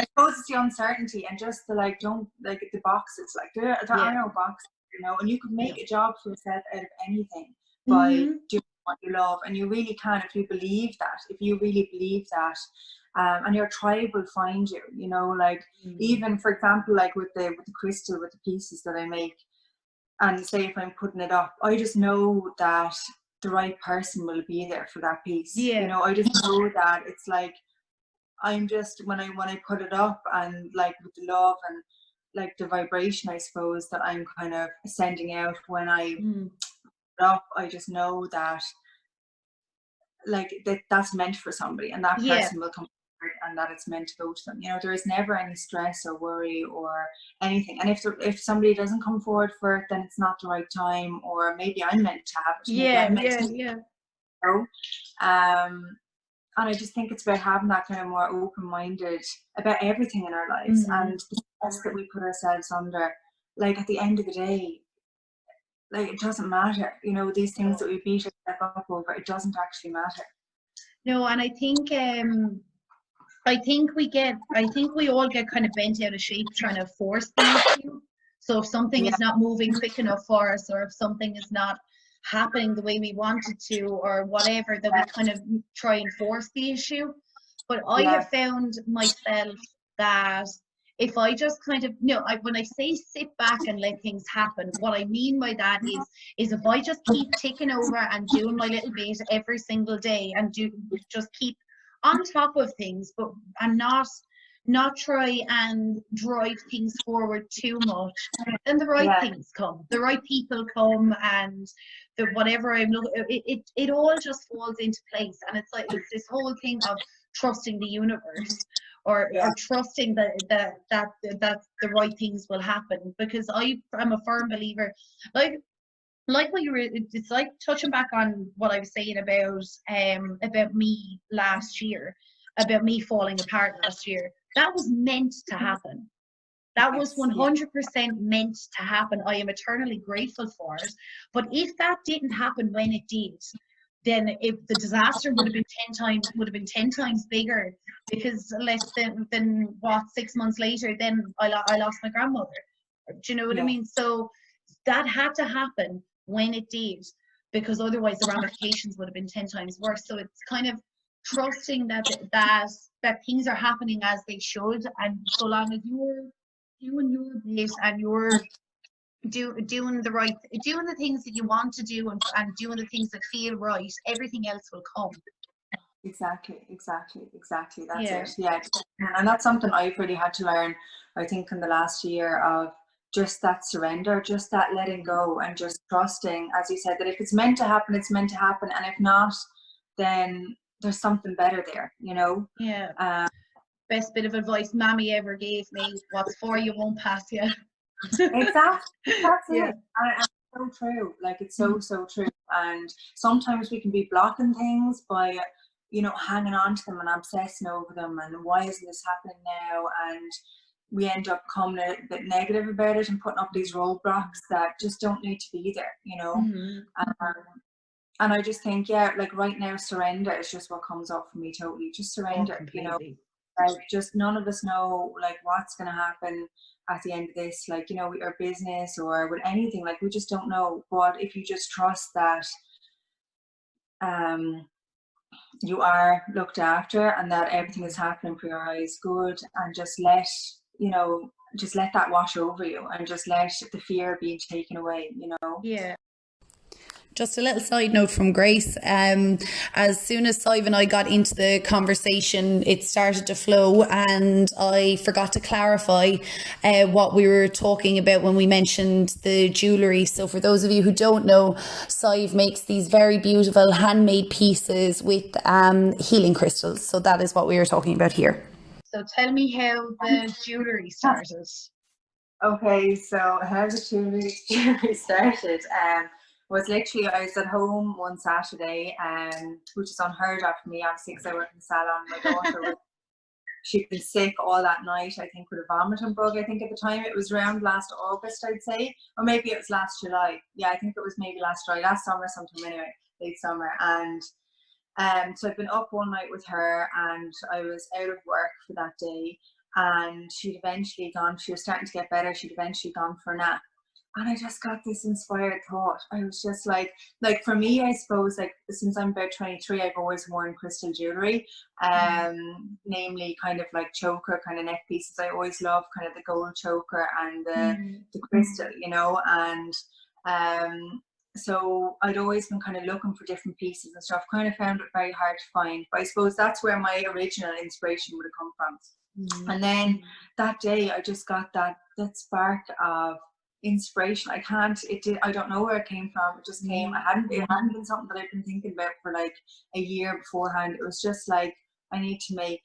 suppose it's the uncertainty and just the like, don't like the boxes, like there are no boxes, you know, and you could make a job for yourself out of anything by doing what you love, and you really can if you believe that, if you really believe that. And your tribe will find you, you know, like even for example, like with the crystal, with the pieces that I make, and say if I'm putting it up, I just know that the right person will be there for that piece. You know, I just know that it's like, I'm just, when I put it up, and like with the love and like the vibration, I suppose, that I'm kind of sending out when I put it up, I just know that like that's meant for somebody, and that person will come forward, and that it's meant to go to them. You know, there is never any stress or worry or anything. And if somebody doesn't come forward for it, then it's not the right time, or maybe I'm meant to have it. You know? And I just think it's about having that kind of more open-minded about everything in our lives, and the stress that we put ourselves under. Like at the end of the day, like it doesn't matter, you know, these things that we beat ourselves up over, it doesn't actually matter. No, and I think we all get kind of bent out of shape trying to force the issue. So if something is not moving quick enough for us, or if something is not happening the way we want it to, or whatever, that we kind of try and force the issue. But I have found myself that if I just kind of, when I say sit back and let things happen, what I mean by that is if I just keep ticking over and doing my little bit every single day, and just keep on top of things, and not try and drive things forward too much, then the right things come, the right people come, and the whatever I'm looking, it all just falls into place. And it's like, it's this whole thing of trusting the universe, or trusting that the right things will happen. Because I'm a firm believer, like what you were, it's like touching back on what I was saying about me last year, about me falling apart last year. That was meant to happen. That was 100% meant to happen. I am eternally grateful for it. But if that didn't happen when it did, then if the disaster would have been 10 times bigger, because less than what, 6 months later, then I lost my grandmother. Do you know what I mean? So that had to happen when it did, because otherwise the ramifications would have been 10 times worse. So it's kind of trusting that things are happening as they should, and so long as you're doing your bit and you're doing the things that you want to do, and doing the things that feel right, everything else will come. Exactly. That's it. And that's something I've really had to learn, I think, in the last year, of just that surrender, just that letting go, and just trusting, as you said, that if it's meant to happen, it's meant to happen, and if not, then there's something better there, you know. Best bit of advice Mammy ever gave me: what's for you won't pass you. Exactly. That's it. And it's so true. Like, it's so true. And sometimes we can be blocking things by, you know, hanging on to them and obsessing over them, and why isn't this happening now? And we end up becoming a bit negative about it and putting up these roadblocks that just don't need to be there, you know. And I just think, like right now, surrender is just what comes up for me totally. Just surrender, you know. Like, just none of us know like what's going to happen at the end of this, like, you know, with our business or with anything, like we just don't know. But if you just trust that you are looked after, and that everything is happening for your eyes good, and just let that wash over you, and just let the fear be taken away, you know. Just a little side note from Grace. As soon as Siadbh and I got into the conversation, it started to flow, and I forgot to clarify what we were talking about when we mentioned the jewellery. So for those of you who don't know, Siadbh makes these very beautiful handmade pieces with healing crystals. So that is what we were talking about here. So tell me how the jewellery started. Okay, so how the jewellery started was literally, I was at home one Saturday, which is unheard of for me, obviously, because I work in the salon. My daughter she'd been sick all that night, I think, with a vomiting bug. I think at the time it was around last August, I'd say, or maybe it was last July. Yeah, I think it was maybe last summer sometime anyway, late summer. And so I'd been up one night with her, and I was out of work for that day, and she'd eventually gone, she was starting to get better, she'd eventually gone for a nap. And I just got this inspired thought. I was just like for me, I suppose, like, since I'm about 23, I've always worn crystal jewelry, namely kind of like choker kind of neck pieces. I always love kind of the gold choker and the crystal, you know, and so I'd always been kind of looking for different pieces and stuff, kind of found it very hard to find. But I suppose that's where my original inspiration would have come from. And then that day I just got that spark of inspiration. I don't know where it came from. It just came. It hadn't been something that I've been thinking about for like a year beforehand. It was just like, I need to make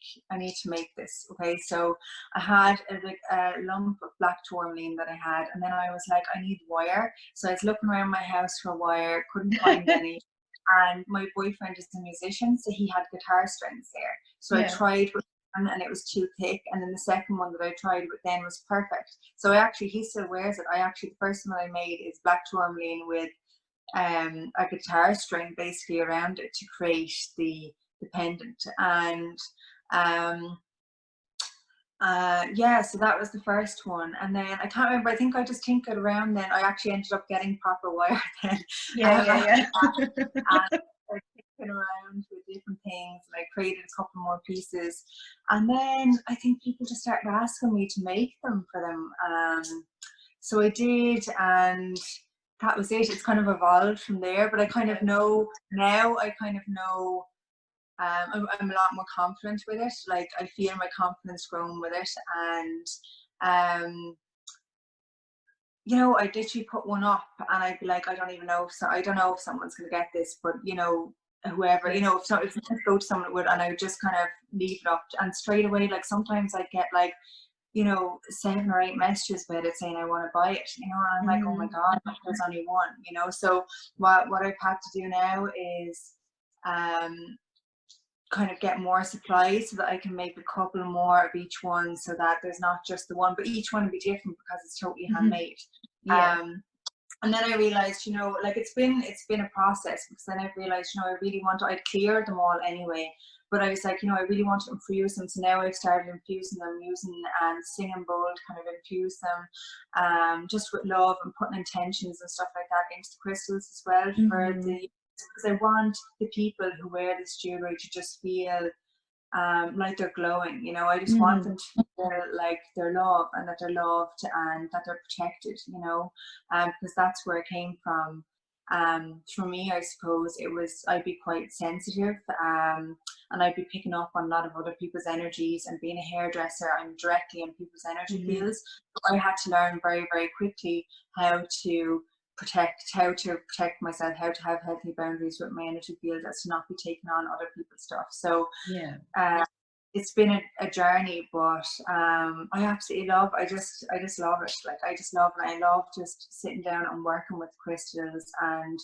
this. Okay, so I had a lump of black tourmaline that I had, and then I was like, I need wire. So I was looking around my house for wire, couldn't find any. And my boyfriend is a musician, so he had guitar strings there. So I tried with one, and it was too thick, and then the second one that I tried with then was perfect. So he still wears it. The first one that I made is black tourmaline with a guitar string basically around it to create the pendant. And so that was the first one. And then I can't remember, I think I just tinkered around then. I actually ended up getting proper wire then. And I was tinkered around with different things, and I created a couple more pieces. And then I think people just started asking me to make them for them. So I did, and that was it. It's kind of evolved from there, but I kind of know now, I'm a lot more confident with it. Like, I feel my confidence growing with it. And you know, I literally put one up, and I'd be like, I don't know if someone's gonna get this, but you know, whoever, you know, if I go to someone, it would. And I would just kind of leave it up, and straight away, like, sometimes I get like, you know, 7 or 8 messages about it saying I want to buy it, you know, and I'm like, oh my god, there's only one, you know. So what I've had to do now is kind of get more supplies so that I can make a couple more of each one, so that there's not just the one, but each one will be different because it's totally handmade. And then I realized, you know, like, it's been a process, because then I realized, you know, I'd cleared them all anyway, but I was like, you know, I really want to infuse them. So now I've started infusing them using singing bowl to kind of infuse them, just with love, and putting intentions and stuff like that into the crystals as well, because I want the people who wear this jewelry to just feel like they're glowing, you know. I just want them to feel like they're loved, and that they're loved, and that they're protected, you know, because that's where it came from. For me, I suppose I'd be quite sensitive, and I'd be picking up on a lot of other people's energies, and being a hairdresser, I'm directly in people's energy fields. So I had to learn very, very quickly how to protect myself, how to have healthy boundaries with my energy field, as to not be taking on other people's stuff. So it's been a journey, but I absolutely I just love it. Like, I just love it. I love just sitting down and working with crystals, and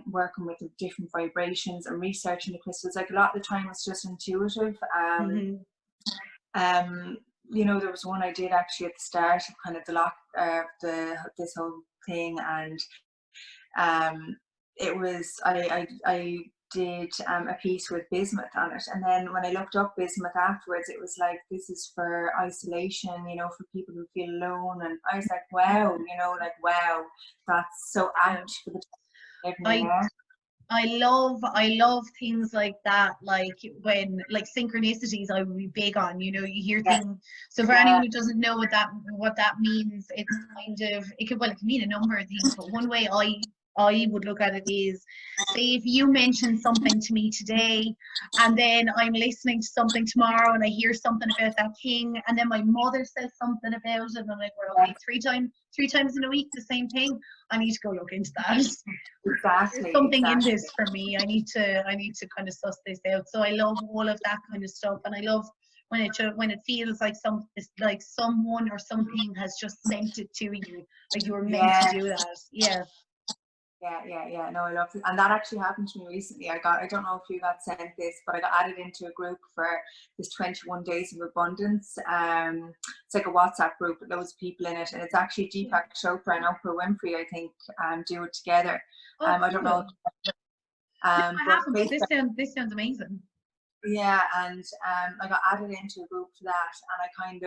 working with the different vibrations, and researching the crystals. Like, a lot of the time it's just intuitive. You know, there was one I did actually at the start of kind of this whole thing, and it was I did a piece with bismuth on it, and then when I looked up bismuth afterwards, it was like, this is for isolation, you know, for people who feel alone. And I was like, wow, you know, like, wow, that's so apt for the time we're living in now. I love things like that, like when, like, synchronicities, I would be big on, you know, you hear things. So for anyone who doesn't know what that means, it's kind of, it can mean a number of things, but one way I would look at it is, say if you mention something to me today, and then I'm listening to something tomorrow, and I hear something about that thing, and then my mother says something about it, and I'm like, well, okay, three times in a week, the same thing. I need to go look into that. Exactly. There's something in this for me. I need to kind of suss this out. So I love all of that kind of stuff, and I love when it feels like someone or something has just sent it to you, like you were meant to do that. Yeah. Yeah. No, I love it. And that actually happened to me recently. I don't know if you got sent this, but I got added into a group for this 21 Days of Abundance. It's like a WhatsApp group with loads of people in it. And it's actually Deepak Chopra and Oprah Winfrey, I think, do it together. I don't know. I But haven't, but this sounds amazing. yeah, and I got added into a group for that, and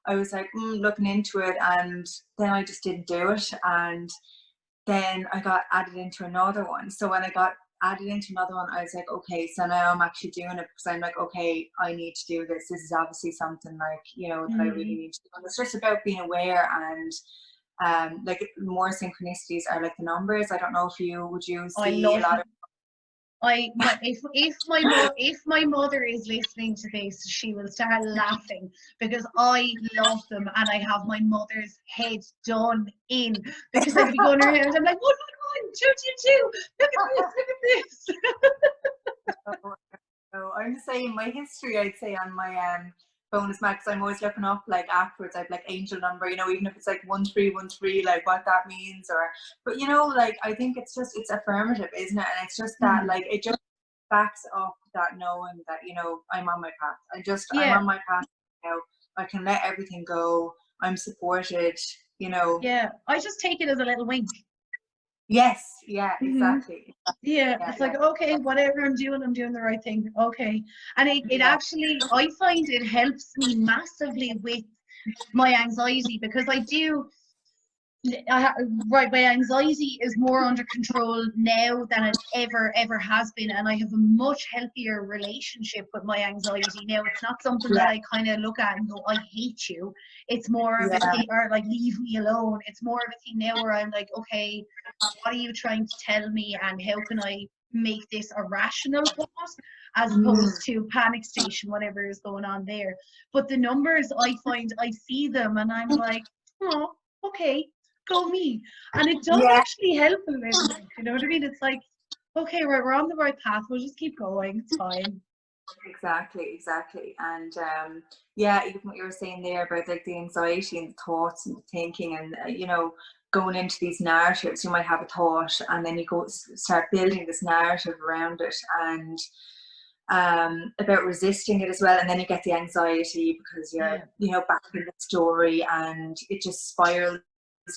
I was like looking into it, and then I just didn't do it, and then I got added into another one. So when I got added into another one, I was like, okay, so now I'm actually doing it, because I'm like, okay, I need to do this. This is obviously something, like, you know, that I really need to do. And it's just about being aware, and like more synchronicities are like the numbers. I don't know if you would use I a love lot of. If my mother is listening to this, she will start laughing, because I love them, and I have my mother's head done in, because I'd be going around. I'm like 1, 1, 1, 2, 2, 2. Look at this. So I'm the same. My history, I'd say, on my bonus max, I'm always looking up like afterwards. I've like angel number, you know, even if it's like 1313, like what that means, or but you know, like I think it's affirmative, isn't it? And it's just that like it just backs up that knowing that, you know, I'm on my path. I'm on my path. You know, I can let everything go. I'm supported. You know. Yeah, I just take it as a little wink. Yes. Yeah. Exactly. Yeah, it's like, okay, whatever I'm doing the right thing. Okay. And it actually, I find it helps me massively with my anxiety, because my anxiety is more under control now than it ever has been, and I have a much healthier relationship with my anxiety now. It's not something that I kind of look at and go, I hate you. It's more of a thing, or like, leave me alone. It's more of a thing now where I'm like, okay, what are you trying to tell me, and how can I make this a rational thought as opposed to panic station, whatever is going on there. But the numbers, I find, I see them and I'm like, oh, okay, go me. And it does actually help a little bit, you know what I mean? It's like, okay, right, we're on the right path, we'll just keep going, it's fine. Exactly. And yeah, even what you were saying there about like the anxiety and the thoughts and the thinking, and you know, going into these narratives, you might have a thought and then you go start building this narrative around it, and about resisting it as well, and then you get the anxiety because you're you know, back in the story, and it just spirals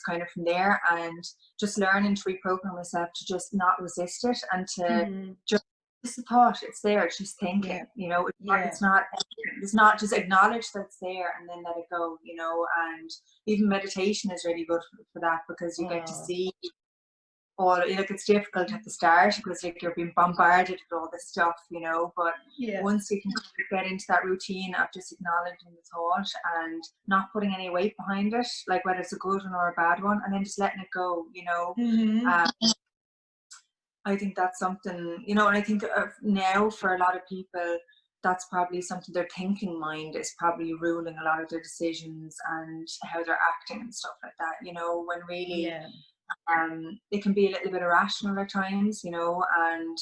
kind of from there. And just learning to reprogram myself to just not resist it, and to just a thought, it's there, it's just thinking, you know, it's not just acknowledge that it's there and then let it go, you know. And even meditation is really good for that, because you get to see all, like, it's difficult at the start because like you're being bombarded with all this stuff, you know, but once you can get into that routine of just acknowledging the thought and not putting any weight behind it, like whether it's a good one or a bad one, and then just letting it go, you know. I think that's something, you know, and I think now for a lot of people, that's probably something, their thinking mind is probably ruling a lot of their decisions and how they're acting and stuff like that, you know, when really it can be a little bit irrational at times, you know, and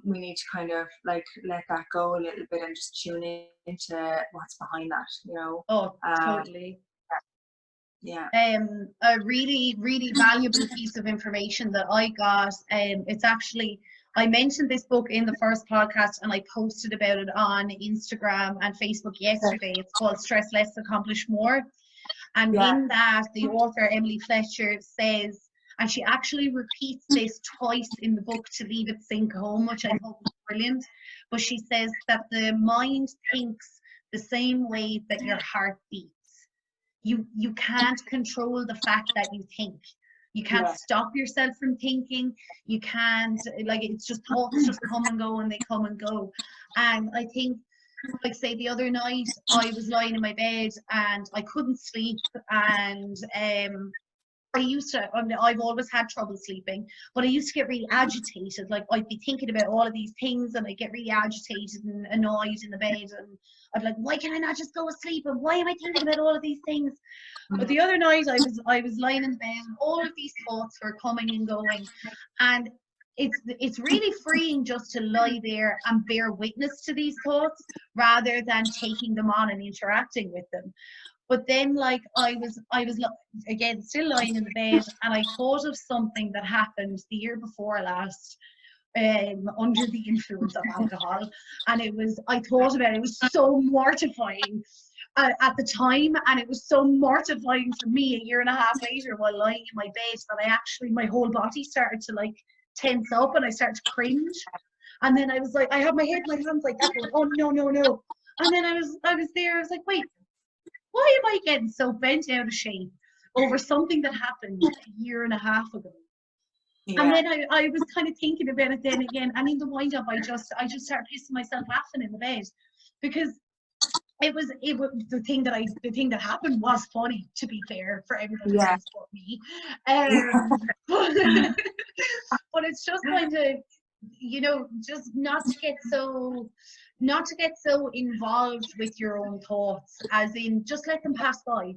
we need to kind of like let that go a little bit and just tune into what's behind that, you know. Totally. Yeah. A really, really valuable piece of information that I got, it's actually, I mentioned this book in the first podcast and I posted about it on Instagram and Facebook yesterday. It's called Stress Less, Accomplish More. And in that, the author, Emily Fletcher, says, and she actually repeats this twice in the book to leave it sink home, which I thought was brilliant. But she says that the mind thinks the same way that your heart beats. You can't control the fact that you think. You can't stop yourself from thinking. You can't, like, it's just thoughts just come and go, and they come and go. And I think, like, say the other night I was lying in my bed and I couldn't sleep, and I've always had trouble sleeping, but I used to get really agitated. Like, I'd be thinking about all of these things and I'd get really agitated and annoyed in the bed, and I'd be like, why can I not just go to sleep, and why am I thinking about all of these things? But the other night I was lying in bed and all of these thoughts were coming and going, and it's really freeing just to lie there and bear witness to these thoughts rather than taking them on and interacting with them. But then like again still lying in the bed, and I thought of something that happened the year before last, under the influence of alcohol, and I thought about it. It was so mortifying at the time, and it was so mortifying for me a year and a half later while lying in my bed, that my whole body started to like tense up, and I started to cringe. And then I was like, I had my head, my hands like that, going, oh no, no, no. And then I was there, I was like, wait, why am I getting so bent out of shape over something that happened a year and a half ago? Yeah. And then I was kind of thinking about it then again, and in the wind up, I just started pissing myself laughing in the bed, because it was the thing that happened was funny, to be fair, for everybody else but me. But it's just kind of, you know, just not to get so involved with your own thoughts, as in just let them pass by,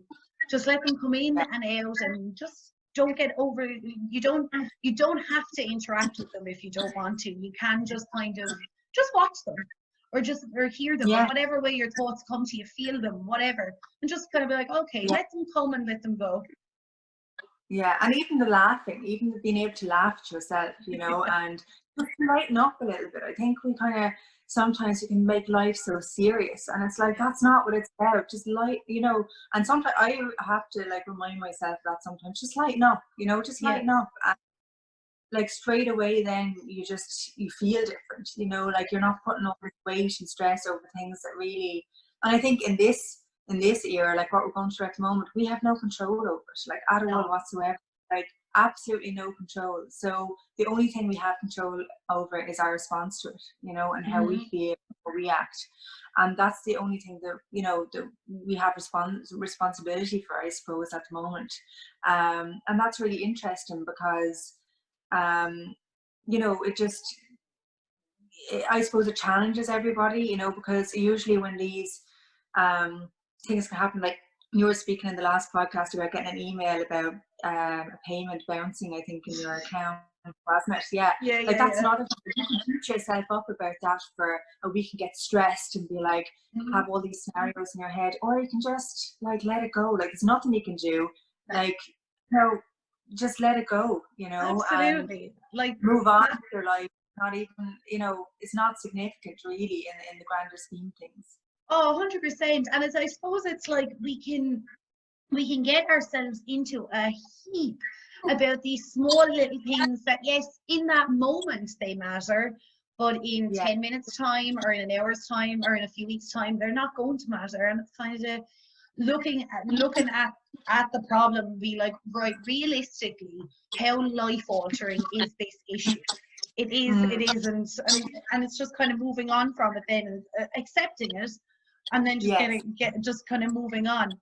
just let them come in and out, and just don't get over. You don't have to interact with them if you don't want to. You can just kind of just watch them, or hear them, or whatever way your thoughts come to you, feel them, whatever, and just kind of be like, okay, let them come and let them go. Yeah, and even the laughing, even being able to laugh to yourself, you know, and just lighten up a little bit. I think we kind of, sometimes you can make life so serious, and it's like, that's not what it's about. Just you know, and sometimes I have to like remind myself that sometimes, just lighten up, you know, just lighten up. And like straight away then you feel different, you know, like you're not putting up with weight and stress over things that really, and I think in this era, like what we're going through at the moment, we have no control over it, like at all whatsoever, like absolutely no control. So the only thing we have control over is our response to it, you know, and how we feel or react. And that's the only thing that, you know, that we have responsibility for, I suppose, at the moment. And that's really interesting because you know, I suppose it challenges everybody, you know, because usually when these things can happen, like you were speaking in the last podcast about getting an email about a payment bouncing, I think, in your account, wasn't it? That's another thing. You can beat yourself up about that for a week and get stressed and be like, have all these scenarios in your head, or you can just like let it go, like there's nothing you can do, like, you know, just let it go, you know. Absolutely. And like move on with your life. Not even, you know, it's not significant really in the grander scheme of things. Oh, 100%. And I suppose it's like we can get ourselves into a heap about these small little things that, yes, in that moment they matter, but in 10 minutes time, or in an hour's time, or in a few weeks time, they're not going to matter. And it's kind of looking at the problem and be like, right, realistically, how life altering is this issue? It isn't, and it's just kind of moving on from it then, accepting it, and then just just kind of moving on.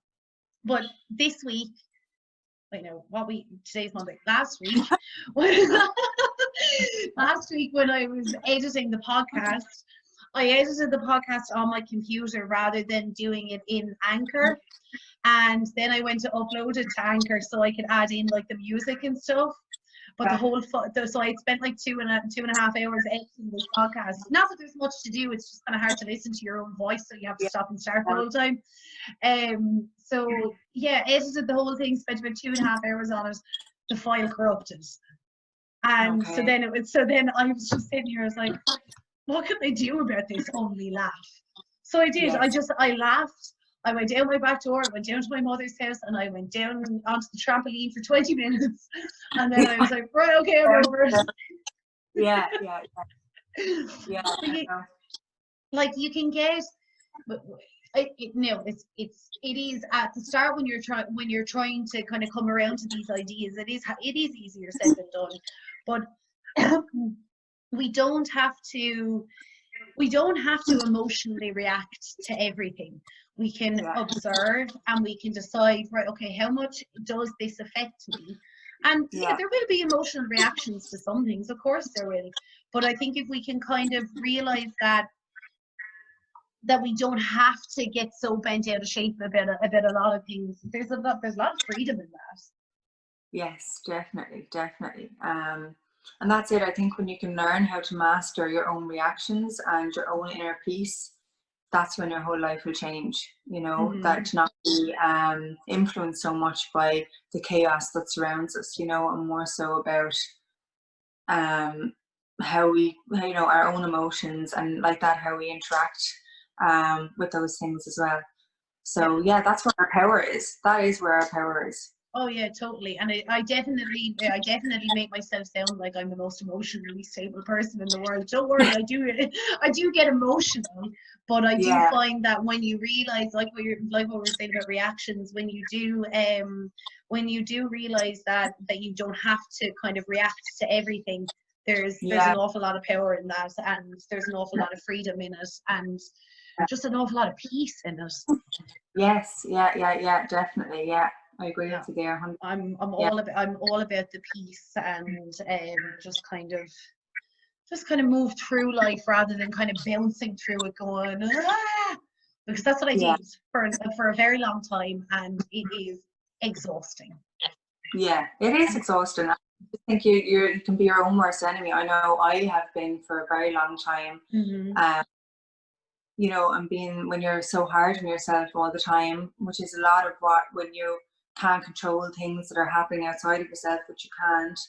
But this week, I know today's Monday. Last week when I was editing the podcast, I edited the podcast on my computer rather than doing it in Anchor. And then I went to upload it to Anchor so I could add in like the music and stuff. But so I spent like two and a half hours editing this podcast. Not that there's much to do, it's just kind of hard to listen to your own voice, so you have to stop and start the whole time. So yeah, edited the whole thing, spent about 2.5 hours on it. The file corrupted. And so then I was just sitting here, I was like, what can I do about this? Only laugh. So I did. I laughed. I went down my back door, I went down to my mother's house, and I went down onto the trampoline for 20 minutes. And then I was like, right, okay, I'm over it. Yeah. Like you can get, it is at the start when you're trying to kind of come around to these ideas. It is easier said than done, but we don't have to emotionally react to everything. We can observe, and we can decide, right, okay, how much does this affect me? And there will be emotional reactions to some things, of course there will. But I think if we can kind of realize that we don't have to get so bent out of shape about a lot of things, there's a lot of freedom in that. Yes, definitely. And that's it. I think when you can learn how to master your own reactions and your own inner peace, that's when your whole life will change, you know, that to not be influenced so much by the chaos that surrounds us, you know, and more so about how we, you know, our own emotions and like that, how we interact with those things as well. So yeah, that's where our power is. That is where our power is. Oh yeah, totally. And I definitely make myself sound like I'm the most emotionally stable person in the world. Don't worry, I do get emotional, but I do find that when you realize, like what we're saying about reactions, when you do realize that you don't have to kind of react to everything, there's an awful lot of power in that, and there's an awful lot of freedom in it, and just an awful lot of peace in it. Yes, yeah, definitely, yeah. I agree with you there. I'm all about the peace, and just kind of move through life rather than kind of bouncing through it going, because that's what I did for a very long time, and it is exhausting. Yeah, it is exhausting. I think you can be your own worst enemy. I know I have been for a very long time. You know, and when you're so hard on yourself all the time, which is a lot of when you can't control things that are happening outside of yourself, which you can't,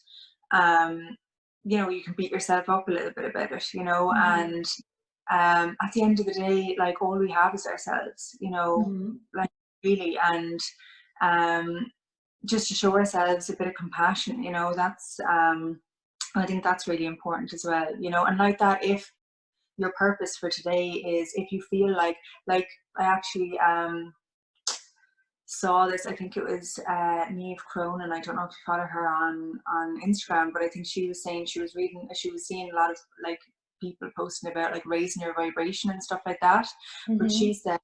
you know, you can beat yourself up a little bit about it, you know, and at the end of the day, like, all we have is ourselves, you know, like, really, and just to show ourselves a bit of compassion, you know, that's I think that's really important as well, you know, and like that, if your purpose for today is, if you feel like I actually saw this, I think it was Niamh Cronin, I don't know if you follow her on Instagram, but I think she was saying she was seeing a lot of like people posting about like raising your vibration and stuff like that, but she said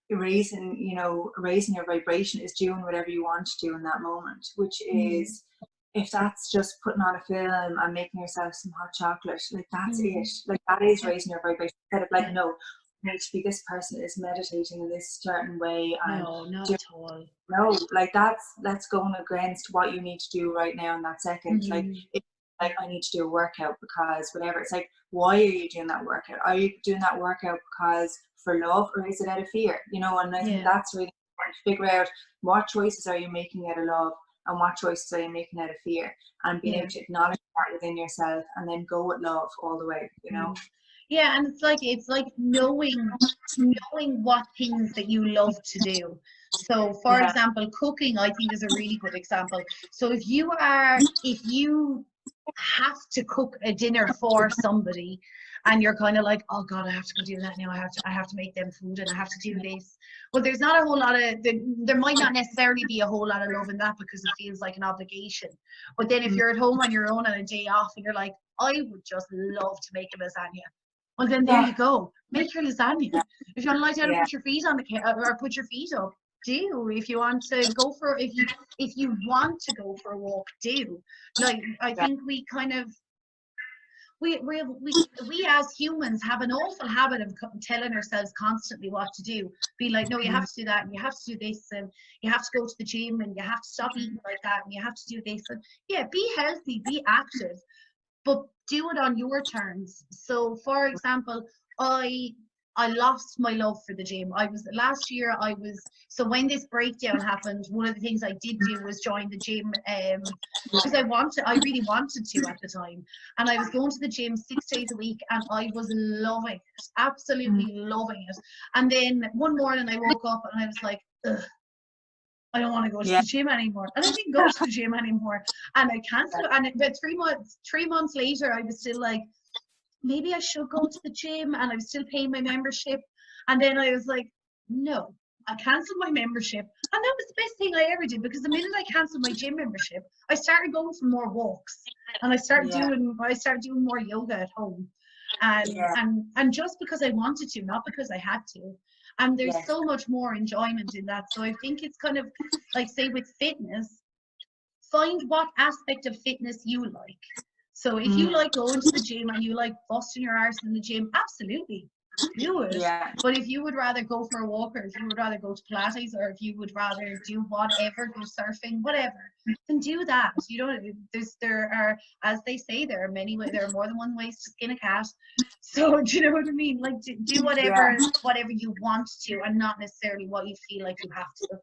raising your vibration is doing whatever you want to do in that moment, which is, if that's just putting on a film and making yourself some hot chocolate, like, that's it, like, that is raising your vibration, instead of like, no, maybe this person is meditating in this certain way, and no, not at all. No, like, that's going against what you need to do right now in that second. Like, it's like, I need to do a workout because whatever. It's like, why are you doing that workout? Are you doing that workout because for love, or is it out of fear? You know, and I think that's really important to figure out, what choices are you making out of love and what choices are you making out of fear, and being able to acknowledge that within yourself and then go with love all the way, you know. Yeah, and it's like knowing what things that you love to do. So for example, cooking, I think, is a really good example. So if you have to cook a dinner for somebody, and you're kind of like, oh God, I have to go do that now, I have to make them food, and I have to do this. Well, there's not a whole lot of, there might not necessarily be a whole lot of love in that, because it feels like an obligation. But then if you're at home on your own on a day off, and you're like, I would just love to make a lasagna. Well, then there you go. Make your lasagna. If you want to lie down and put your feet on or put your feet up, do. If you want to go for, if you want to go for a walk, do. Like, I think we kind of, we as humans have an awful habit of telling ourselves constantly what to do. Be like, no, you have to do that, and you have to do this, and you have to go to the gym, and you have to stop eating like that, and you have to do this. And yeah, be healthy, be active, but do it on your terms. So for example, I lost my love for the gym. Last year, so when this breakdown happened, one of the things I did do was join the gym, because I really wanted to at the time. And I was going to the gym 6 days a week, and I was loving it, absolutely loving it. And then one morning I woke up and I was like, ugh, I don't want to go to the gym anymore. And I didn't go to the gym anymore. And I cancelled it. And about 3 months later, I was still like, maybe I should go to the gym. And I was still paying my membership. And then I was like, no, I cancelled my membership. And that was the best thing I ever did, because the minute I cancelled my gym membership, I started going for more walks. And I started doing more yoga at home. And just because I wanted to, not because I had to. And there's so much more enjoyment in that. So I think it's kind of like, say, with fitness, find what aspect of fitness you like. So if you like going to the gym and you like busting your arse in the gym, absolutely do it. Yeah. But if you would rather go for a walk, or if you would rather go to Pilates, or if you would rather do whatever, go surfing, whatever, then do that. You know, there are, as they say, there are more than one ways to skin a cat. So do you know what I mean? Like, do whatever you want to, and not necessarily what you feel like you have to.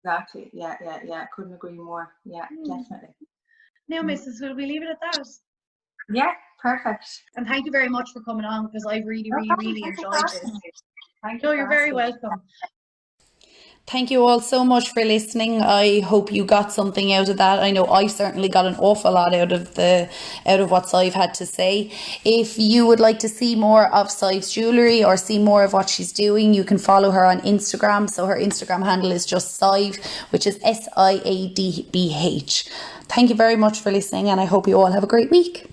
Exactly. Yeah. Couldn't agree more. Yeah, definitely. Now, Mrs., will we leave it at that? Yeah, perfect. And thank you very much for coming on, because I really enjoyed this. Thank No, you. you're very welcome. Thank you all so much for listening. I hope you got something out of that. I know I certainly got an awful lot out of what Siadbh had to say. If you would like to see more of Siadbh's jewellery or see more of what she's doing, you can follow her on Instagram. So her Instagram handle is just Siadbh, which is SIADBH. Thank you very much for listening, and I hope you all have a great week.